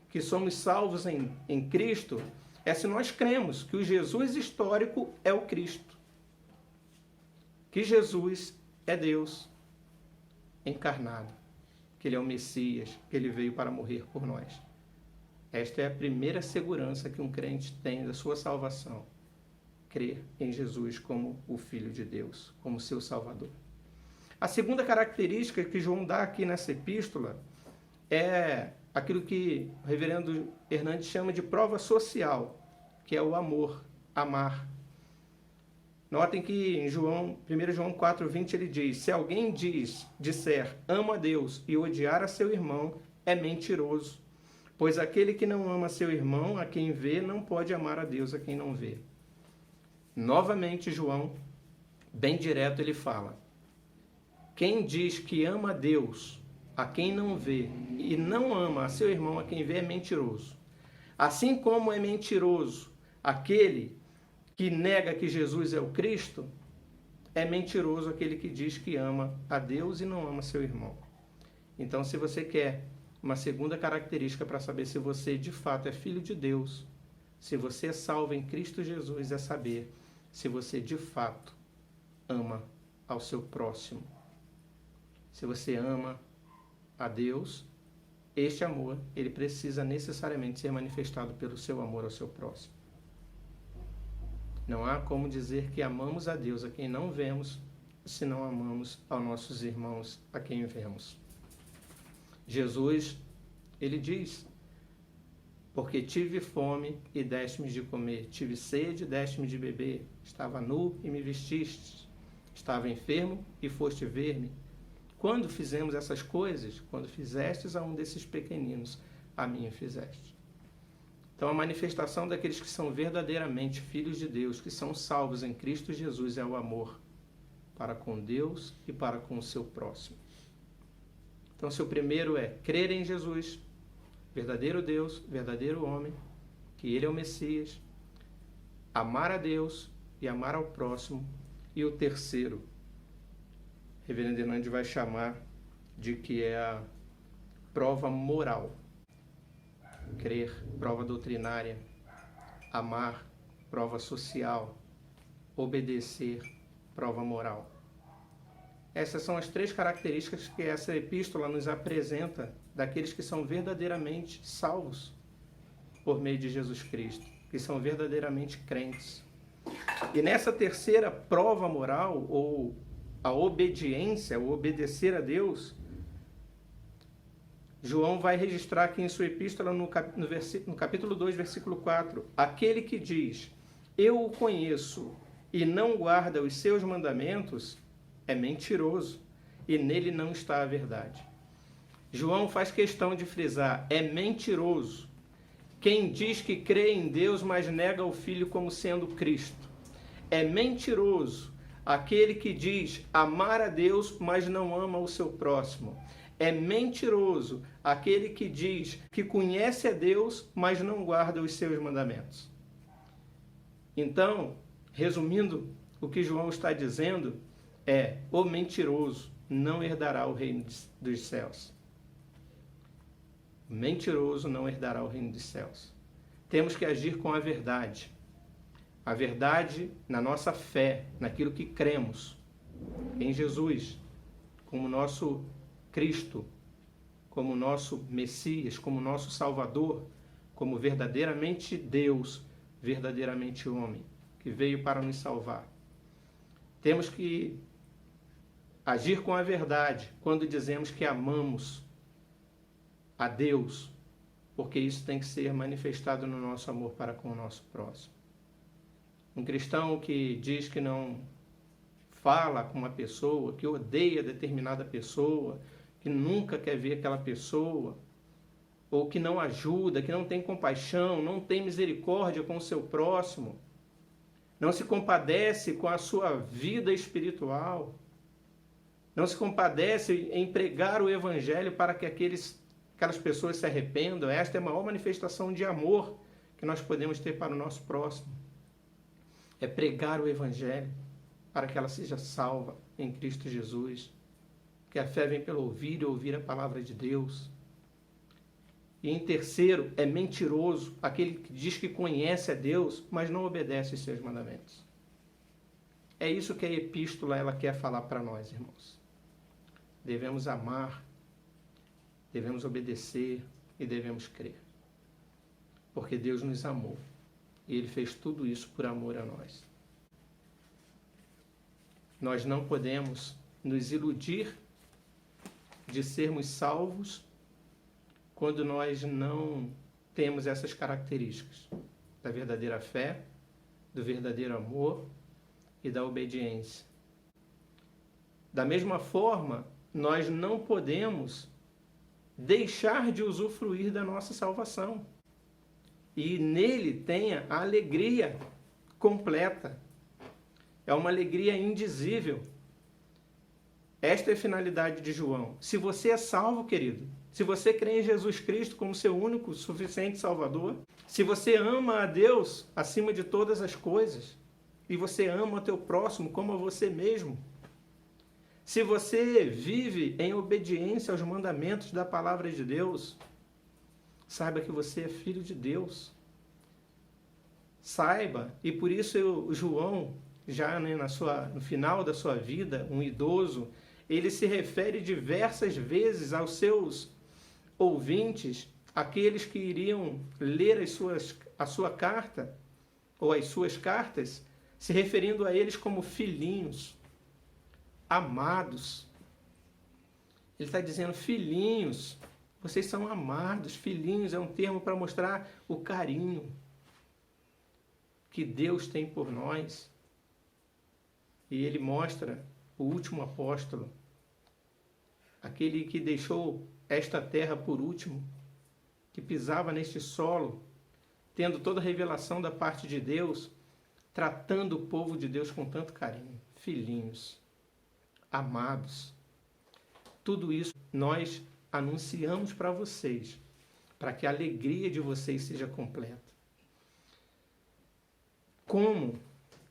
A: que somos salvos em Cristo, é se nós cremos que o Jesus histórico é o Cristo. Que Jesus é Deus encarnado, que ele é o Messias, que ele veio para morrer por nós. Esta é a primeira segurança que um crente tem da sua salvação. Crer em Jesus como o Filho de Deus, como seu Salvador. A segunda característica que João dá aqui nessa epístola é aquilo que o reverendo Hernandes chama de prova social, que é o amor, amar. Notem que em 1 João 4,20 ele diz, se alguém disser ama a Deus e odiar a seu irmão, é mentiroso. Pois aquele que não ama seu irmão, a quem vê, não pode amar a Deus a quem não vê. Novamente, João, bem direto, ele fala, quem diz que ama a Deus a quem não vê e não ama a seu irmão a quem vê é mentiroso. Assim como é mentiroso aquele que nega que Jesus é o Cristo, é mentiroso aquele que diz que ama a Deus e não ama seu irmão. Então, se você quer uma segunda característica para saber se você de fato é filho de Deus, se você é salvo em Cristo Jesus, é saber se você de fato ama ao seu próximo. Se você ama a Deus, este amor, ele precisa necessariamente ser manifestado pelo seu amor ao seu próximo. Não há como dizer que amamos a Deus a quem não vemos, se não amamos aos nossos irmãos a quem vemos. Jesus, ele diz, porque tive fome e deste-me de comer, tive sede e deste-me de beber, estava nu e me vestiste, estava enfermo e foste ver-me. Quando fizemos essas coisas, quando fizestes a um desses pequeninos, a mim fizeste. Então a manifestação daqueles que são verdadeiramente filhos de Deus, que são salvos em Cristo Jesus, é o amor para com Deus e para com o seu próximo. Então, se o primeiro é crer em Jesus, verdadeiro Deus, verdadeiro homem, que ele é o Messias, amar a Deus e amar ao próximo, e o terceiro, reverendo Hernandes vai chamar de que é a prova moral. Crer, prova doutrinária. Amar, prova social. Obedecer, prova moral. Essas são as 3 características que essa epístola nos apresenta daqueles que são verdadeiramente salvos por meio de Jesus Cristo, que são verdadeiramente crentes. E nessa terceira prova moral, ou a obediência, o obedecer a Deus, João vai registrar aqui em sua epístola no capítulo 2, versículo 4, aquele que diz, eu o conheço e não guarda os seus mandamentos, é mentiroso e nele não está a verdade. João faz questão de frisar, é mentiroso quem diz que crê em Deus, mas nega o Filho como sendo Cristo. É mentiroso aquele que diz amar a Deus, mas não ama o seu próximo. É mentiroso aquele que diz que conhece a Deus, mas não guarda os seus mandamentos. Então, resumindo, o que João está dizendo é: o mentiroso não herdará o reino dos céus. O mentiroso não herdará o reino dos céus. Temos que agir com a verdade. A verdade na nossa fé, naquilo que cremos em Jesus, como nosso Cristo, como nosso Messias, como nosso Salvador, como verdadeiramente Deus, verdadeiramente homem, que veio para nos salvar. Temos que agir com a verdade quando dizemos que amamos a Deus, porque isso tem que ser manifestado no nosso amor para com o nosso próximo. Um cristão que diz que não fala com uma pessoa, que odeia determinada pessoa, que nunca quer ver aquela pessoa, ou que não ajuda, que não tem compaixão, não tem misericórdia com o seu próximo, não se compadece com a sua vida espiritual, não se compadece em pregar o evangelho para que aquelas pessoas se arrependam. Esta é a maior manifestação de amor que nós podemos ter para o nosso próximo. É pregar o evangelho para que ela seja salva em Cristo Jesus. Que a fé vem pelo ouvir e ouvir a palavra de Deus. E em terceiro, é mentiroso aquele que diz que conhece a Deus, mas não obedece os seus mandamentos. É isso que a epístola ela quer falar para nós, irmãos. Devemos amar, devemos obedecer e devemos crer. Porque Deus nos amou. E Ele fez tudo isso por amor a nós. Nós não podemos nos iludir de sermos salvos quando nós não temos essas características da verdadeira fé, do verdadeiro amor e da obediência. Da mesma forma, nós não podemos deixar de usufruir da nossa salvação. E nele tenha a alegria completa. É uma alegria indizível. Esta é a finalidade de João. Se você é salvo, querido, se você crê em Jesus Cristo como seu único, suficiente Salvador, se você ama a Deus acima de todas as coisas, e você ama o teu próximo como a você mesmo, se você vive em obediência aos mandamentos da palavra de Deus, saiba que você é filho de Deus. Saiba, e por isso João, já no final da sua vida, um idoso, ele se refere diversas vezes aos seus ouvintes, aqueles que iriam ler a sua carta, ou as suas cartas, se referindo a eles como filhinhos, amados. Ele está dizendo, filhinhos, vocês são amados. Filhinhos é um termo para mostrar o carinho que Deus tem por nós. E ele mostra o último apóstolo, aquele que deixou esta terra por último, que pisava neste solo, tendo toda a revelação da parte de Deus, tratando o povo de Deus com tanto carinho. Filhinhos, amados. Tudo isso nós anunciamos para vocês, para que a alegria de vocês seja completa. Como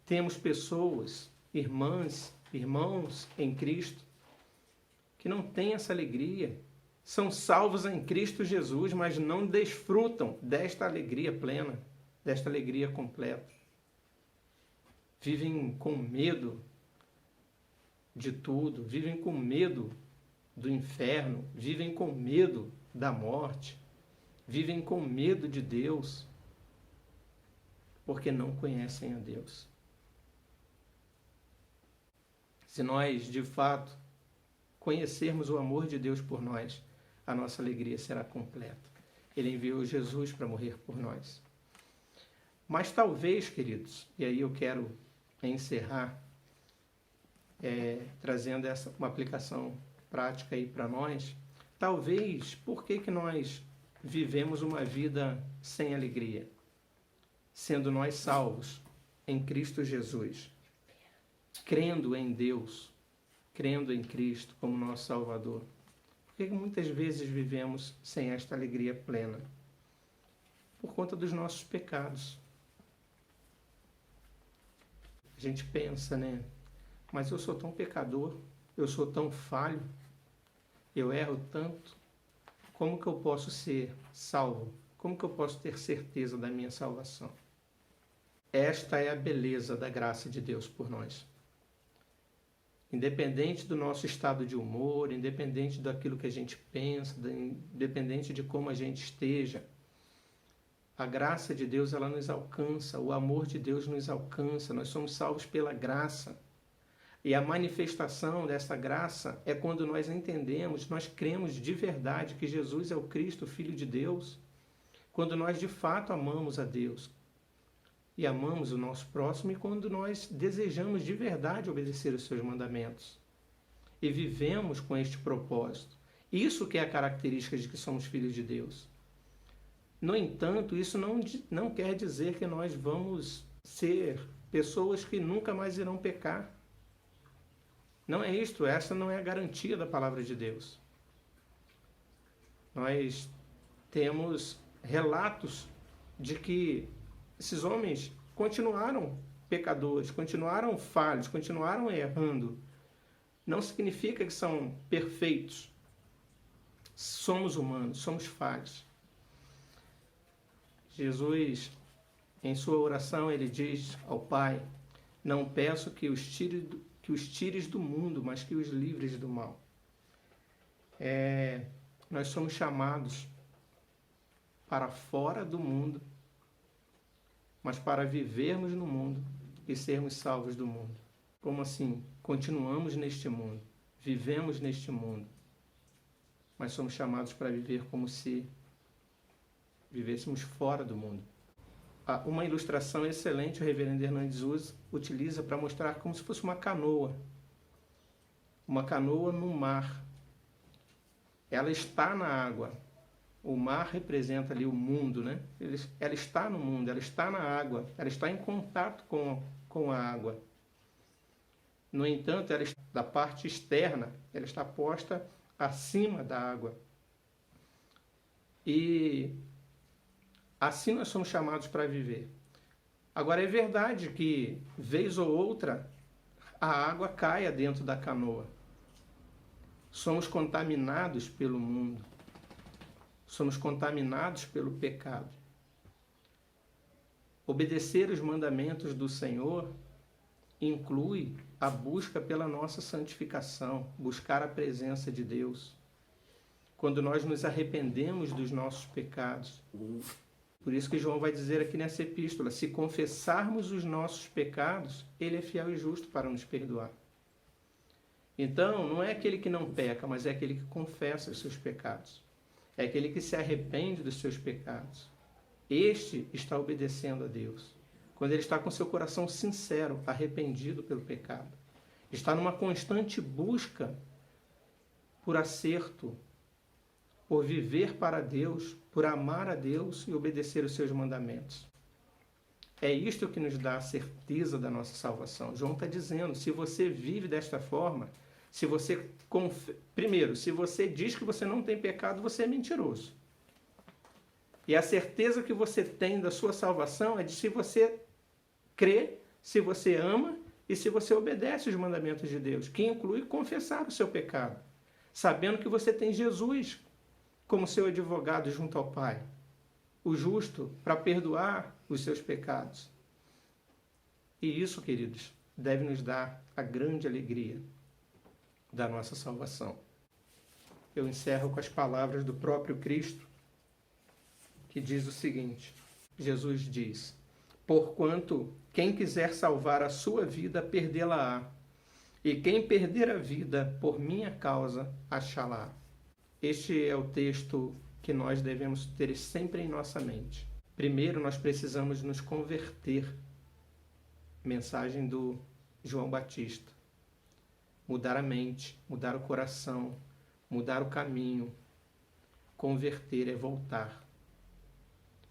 A: temos pessoas, irmãs, irmãos em Cristo, que não têm essa alegria, são salvos em Cristo Jesus, mas não desfrutam desta alegria plena, desta alegria completa. Vivem com medo de tudo, vivem com medo do inferno, vivem com medo da morte, vivem com medo de Deus, porque não conhecem a Deus. Se nós, de fato, conhecermos o amor de Deus por nós, a nossa alegria será completa. Ele enviou Jesus para morrer por nós. Mas talvez, queridos, e aí eu quero encerrar trazendo uma aplicação prática aí para nós, talvez, por que nós vivemos uma vida sem alegria? Sendo nós salvos, em Cristo Jesus, crendo em Deus, crendo em Cristo como nosso Salvador, por que muitas vezes vivemos sem esta alegria plena? Por conta dos nossos pecados. A gente pensa, né? Mas eu sou tão pecador, eu sou tão falho, eu erro tanto, como que eu posso ser salvo? Como que eu posso ter certeza da minha salvação? Esta é a beleza da graça de Deus por nós. Independente do nosso estado de humor, independente daquilo que a gente pensa, independente de como a gente esteja, a graça de Deus, ela nos alcança, o amor de Deus nos alcança, nós somos salvos pela graça. E a manifestação dessa graça é quando nós entendemos, nós cremos de verdade que Jesus é o Cristo, o Filho de Deus, quando nós de fato amamos a Deus e amamos o nosso próximo e quando nós desejamos de verdade obedecer os seus mandamentos e vivemos com este propósito. Isso que é a característica de que somos filhos de Deus. No entanto, isso não quer dizer que nós vamos ser pessoas que nunca mais irão pecar. Não é isto, essa não é a garantia da palavra de Deus. Nós temos relatos de que esses homens continuaram pecadores, continuaram falhos, continuaram errando. Não significa que são perfeitos. Somos humanos, somos falhos. Jesus, em sua oração, ele diz ao Pai: não peço que os tires do mundo, mas que os livres do mal. Nós somos chamados para fora do mundo, mas para vivermos no mundo e sermos salvos do mundo. Como assim? Continuamos neste mundo, vivemos neste mundo, mas somos chamados para viver como se vivêssemos fora do mundo. Uma ilustração excelente o reverendo Hernandes utiliza para mostrar como se fosse uma canoa. Uma canoa no mar. Ela está na água. O mar representa ali o mundo, né? Ela está no mundo, ela está na água, ela está em contato com a água. No entanto, ela está, da parte externa, ela está posta acima da água. E assim nós somos chamados para viver. Agora, é verdade que, vez ou outra, a água caia dentro da canoa. Somos contaminados pelo mundo. Somos contaminados pelo pecado. Obedecer os mandamentos do Senhor inclui a busca pela nossa santificação, buscar a presença de Deus. Quando nós nos arrependemos dos nossos pecados. Por isso que João vai dizer aqui nessa epístola: se confessarmos os nossos pecados, ele é fiel e justo para nos perdoar. Então, não é aquele que não peca, mas é aquele que confessa os seus pecados. É aquele que se arrepende dos seus pecados. Este está obedecendo a Deus. Quando ele está com seu coração sincero, arrependido pelo pecado. Está numa constante busca por acerto, por viver para Deus, por amar a Deus e obedecer os seus mandamentos. É isto que nos dá a certeza da nossa salvação. João está dizendo, se você vive desta forma, se você primeiro, se você diz que você não tem pecado, você é mentiroso. E a certeza que você tem da sua salvação é de se você crê, se você ama e se você obedece os mandamentos de Deus, que inclui confessar o seu pecado, sabendo que você tem Jesus como seu advogado junto ao Pai, o justo para perdoar os seus pecados. E isso, queridos, deve nos dar a grande alegria da nossa salvação. Eu encerro com as palavras do próprio Cristo, que diz o seguinte: Jesus diz: porquanto quem quiser salvar a sua vida, perdê-la-á, e quem perder a vida por minha causa, achá-la-á. Este é o texto que nós devemos ter sempre em nossa mente. Primeiro, nós precisamos nos converter. Mensagem do João Batista. Mudar a mente, mudar o coração, mudar o caminho. Converter é voltar.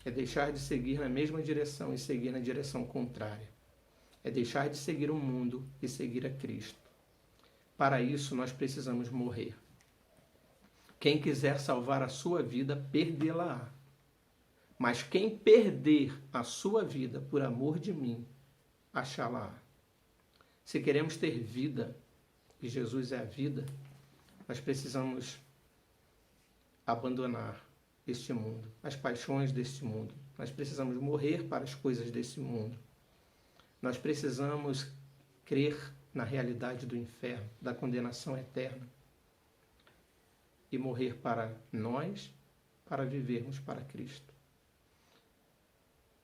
A: É deixar de seguir na mesma direção e seguir na direção contrária. É deixar de seguir o mundo e seguir a Cristo. Para isso, nós precisamos morrer. Quem quiser salvar a sua vida, perdê-la-á. Mas quem perder a sua vida por amor de mim, achá-la-á. Se queremos ter vida, e Jesus é a vida, nós precisamos abandonar este mundo, as paixões deste mundo. Nós precisamos morrer para as coisas desse mundo. Nós precisamos crer na realidade do inferno, da condenação eterna. E morrer para nós, para vivermos para Cristo.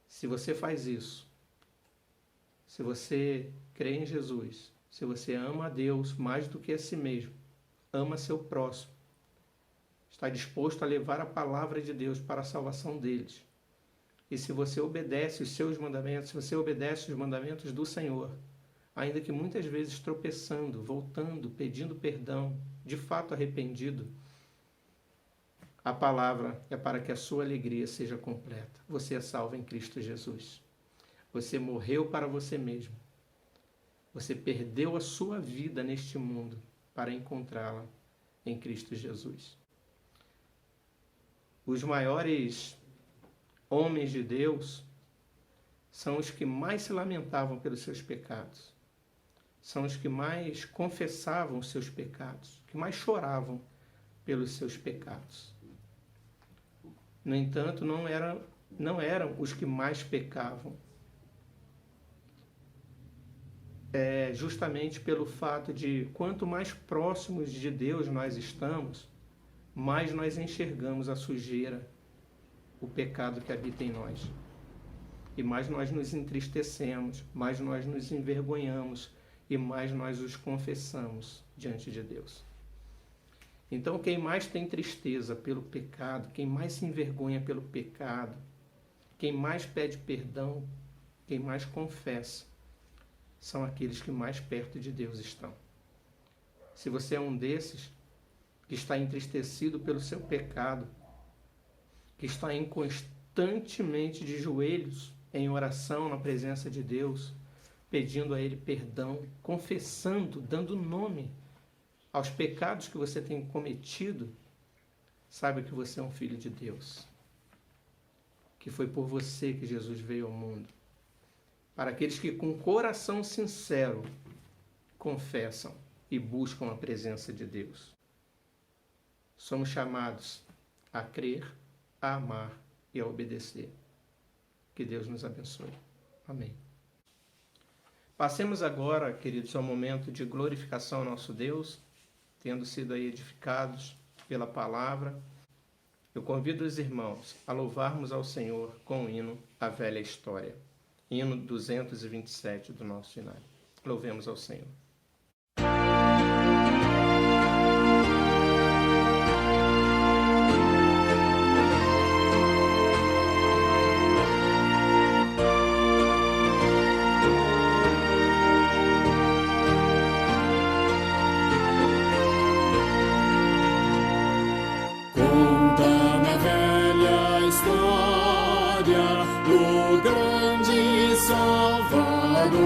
A: Se você faz isso, se você crê em Jesus, se você ama a Deus mais do que a si mesmo, ama seu próximo, está disposto a levar a palavra de Deus para a salvação deles, e se você obedece os seus mandamentos, se você obedece os mandamentos do Senhor, ainda que muitas vezes tropeçando, voltando, pedindo perdão, de fato arrependido, a palavra é para que a sua alegria seja completa. Você é salvo em Cristo Jesus. Você morreu para você mesmo. Você perdeu a sua vida neste mundo para encontrá-la em Cristo Jesus. Os maiores homens de Deus são os que mais se lamentavam pelos seus pecados. São os que mais confessavam os seus pecados, que mais choravam pelos seus pecados. No entanto, não eram os que mais pecavam. Justamente pelo fato de quanto mais próximos de Deus nós estamos, mais nós enxergamos a sujeira, o pecado que habita em nós. E mais nós nos entristecemos, mais nós nos envergonhamos e mais nós os confessamos diante de Deus. Então, quem mais tem tristeza pelo pecado, quem mais se envergonha pelo pecado, quem mais pede perdão, quem mais confessa, são aqueles que mais perto de Deus estão. Se você é um desses que está entristecido pelo seu pecado, que está constantemente de joelhos em oração na presença de Deus, pedindo a Ele perdão, confessando, dando nome aos pecados que você tem cometido, saiba que você é um filho de Deus. Que foi por você que Jesus veio ao mundo. Para aqueles que com coração sincero confessam e buscam a presença de Deus. Somos chamados a crer, a amar e a obedecer. Que Deus nos abençoe. Amém. Passemos agora, queridos, ao momento de glorificação ao nosso Deus, tendo sido aí edificados pela palavra. Eu convido os irmãos a louvarmos ao Senhor com o hino A Velha História. Hino 227 do nosso hinário. Louvemos ao Senhor.
C: Conta-me a velha história do grande Salvador,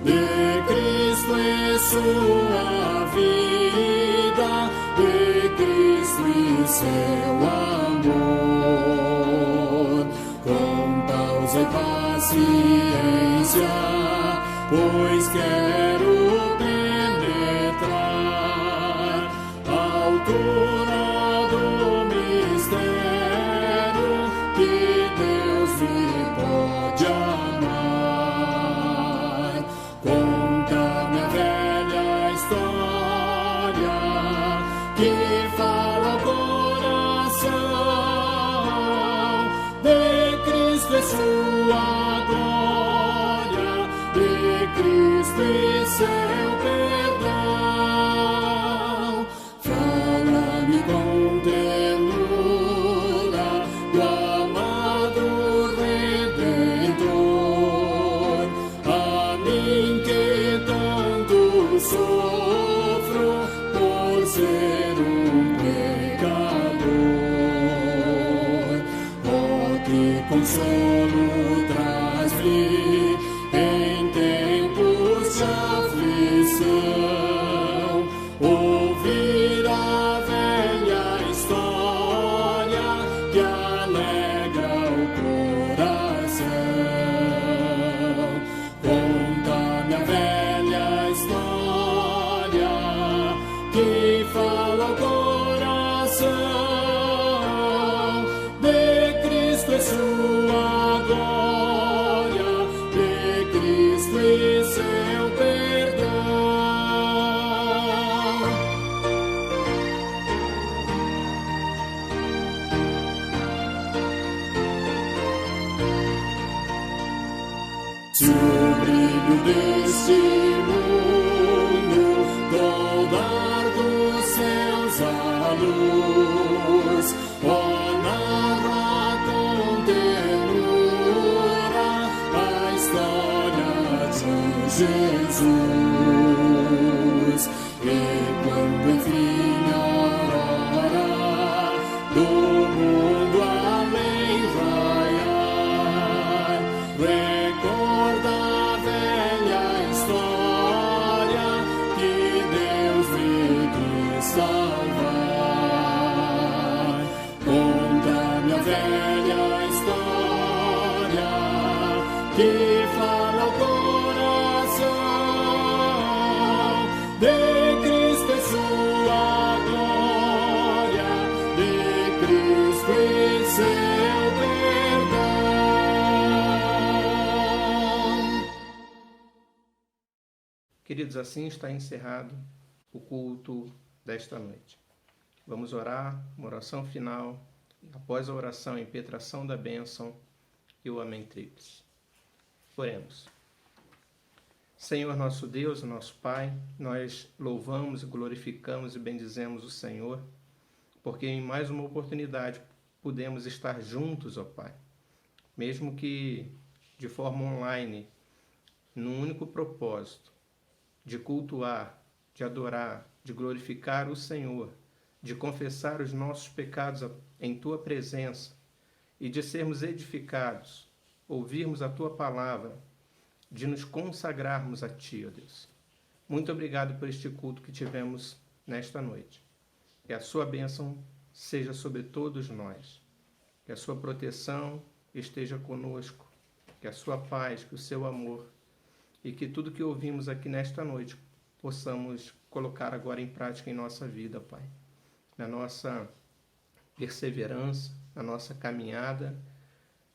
C: de Cristo e sua vida, de Cristo e seu amor. Com pausa e paciência, pois quero penetrar a altura do mistério que Deus me pode amar. Conta-me a velha história que fala ao coração de Cristo e sua glória, de Cristo e seu perdão. Fala-me com ternura do amado Redentor, a mim que tanto sofro por ser um pecador. Oh, que consolo traz-me Se o brilho deste mundo toldar dos céus a luz, ó, narra com ternura a história de Jesus. E quando enfim a aurora do mundo além raiar, recorda a velha história que Deus veio te salvar. Conta-me a velha história que fala ao coração de Cristo e sua glória, de Cristo e seu perdão.
A: Queridos, assim está encerrado o culto desta noite. Vamos orar, uma oração final, e após a oração, a impetração da bênção e o Amém Tríplice. Oremos. Senhor nosso Deus, nosso Pai, nós louvamos, glorificamos e bendizemos o Senhor, porque em mais uma oportunidade pudemos estar juntos, ó Pai, mesmo que de forma online, num único propósito, de cultuar, de adorar, de glorificar o Senhor, de confessar os nossos pecados em Tua presença e de sermos edificados, ouvirmos a Tua palavra, de nos consagrarmos a Ti, ó Deus. Muito obrigado por este culto que tivemos nesta noite. Que a Sua bênção seja sobre todos nós. Que a Sua proteção esteja conosco. Que a Sua paz, que o Seu amor e que tudo que ouvimos aqui nesta noite possamos colocar agora em prática em nossa vida, Pai. Na nossa perseverança, na nossa caminhada,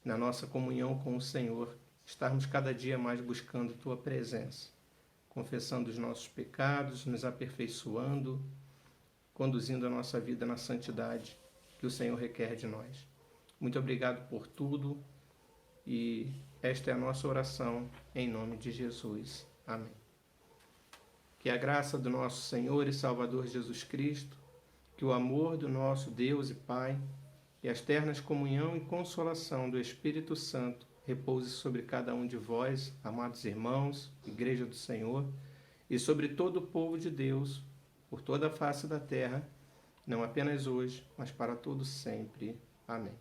A: na nossa comunhão com o Senhor, estarmos cada dia mais buscando Tua presença, confessando os nossos pecados, nos aperfeiçoando, conduzindo a nossa vida na santidade que o Senhor requer de nós. Muito obrigado por tudo e esta é a nossa oração em nome de Jesus. Amém. Que a graça do nosso Senhor e Salvador Jesus Cristo, que o amor do nosso Deus e Pai e as ternas comunhão e consolação do Espírito Santo repouse sobre cada um de vós, amados irmãos, Igreja do Senhor, e sobre todo o povo de Deus, por toda a face da terra, não apenas hoje, mas para todos sempre. Amém.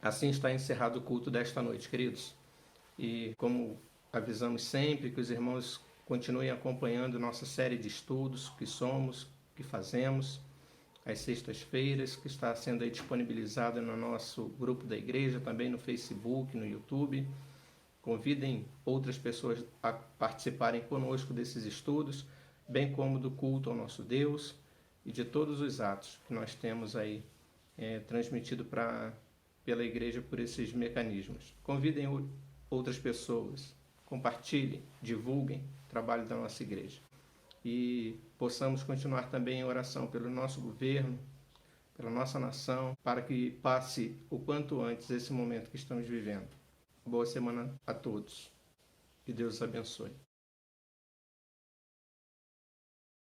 A: Assim está encerrado o culto desta noite, queridos. E como avisamos sempre, que os irmãos continuem acompanhando nossa série de estudos, que somos, que fazemos, às sextas-feiras, que está sendo aí disponibilizada no nosso grupo da igreja, também no Facebook, no YouTube. Convidem outras pessoas a participarem conosco desses estudos, bem como do culto ao nosso Deus e de todos os atos que nós temos aí transmitido pela igreja por esses mecanismos. Convidem outras pessoas, compartilhem, divulguem o trabalho da nossa igreja. E possamos continuar também em oração pelo nosso governo, pela nossa nação, para que passe o quanto antes esse momento que estamos vivendo. Boa semana a todos. Que Deus os abençoe.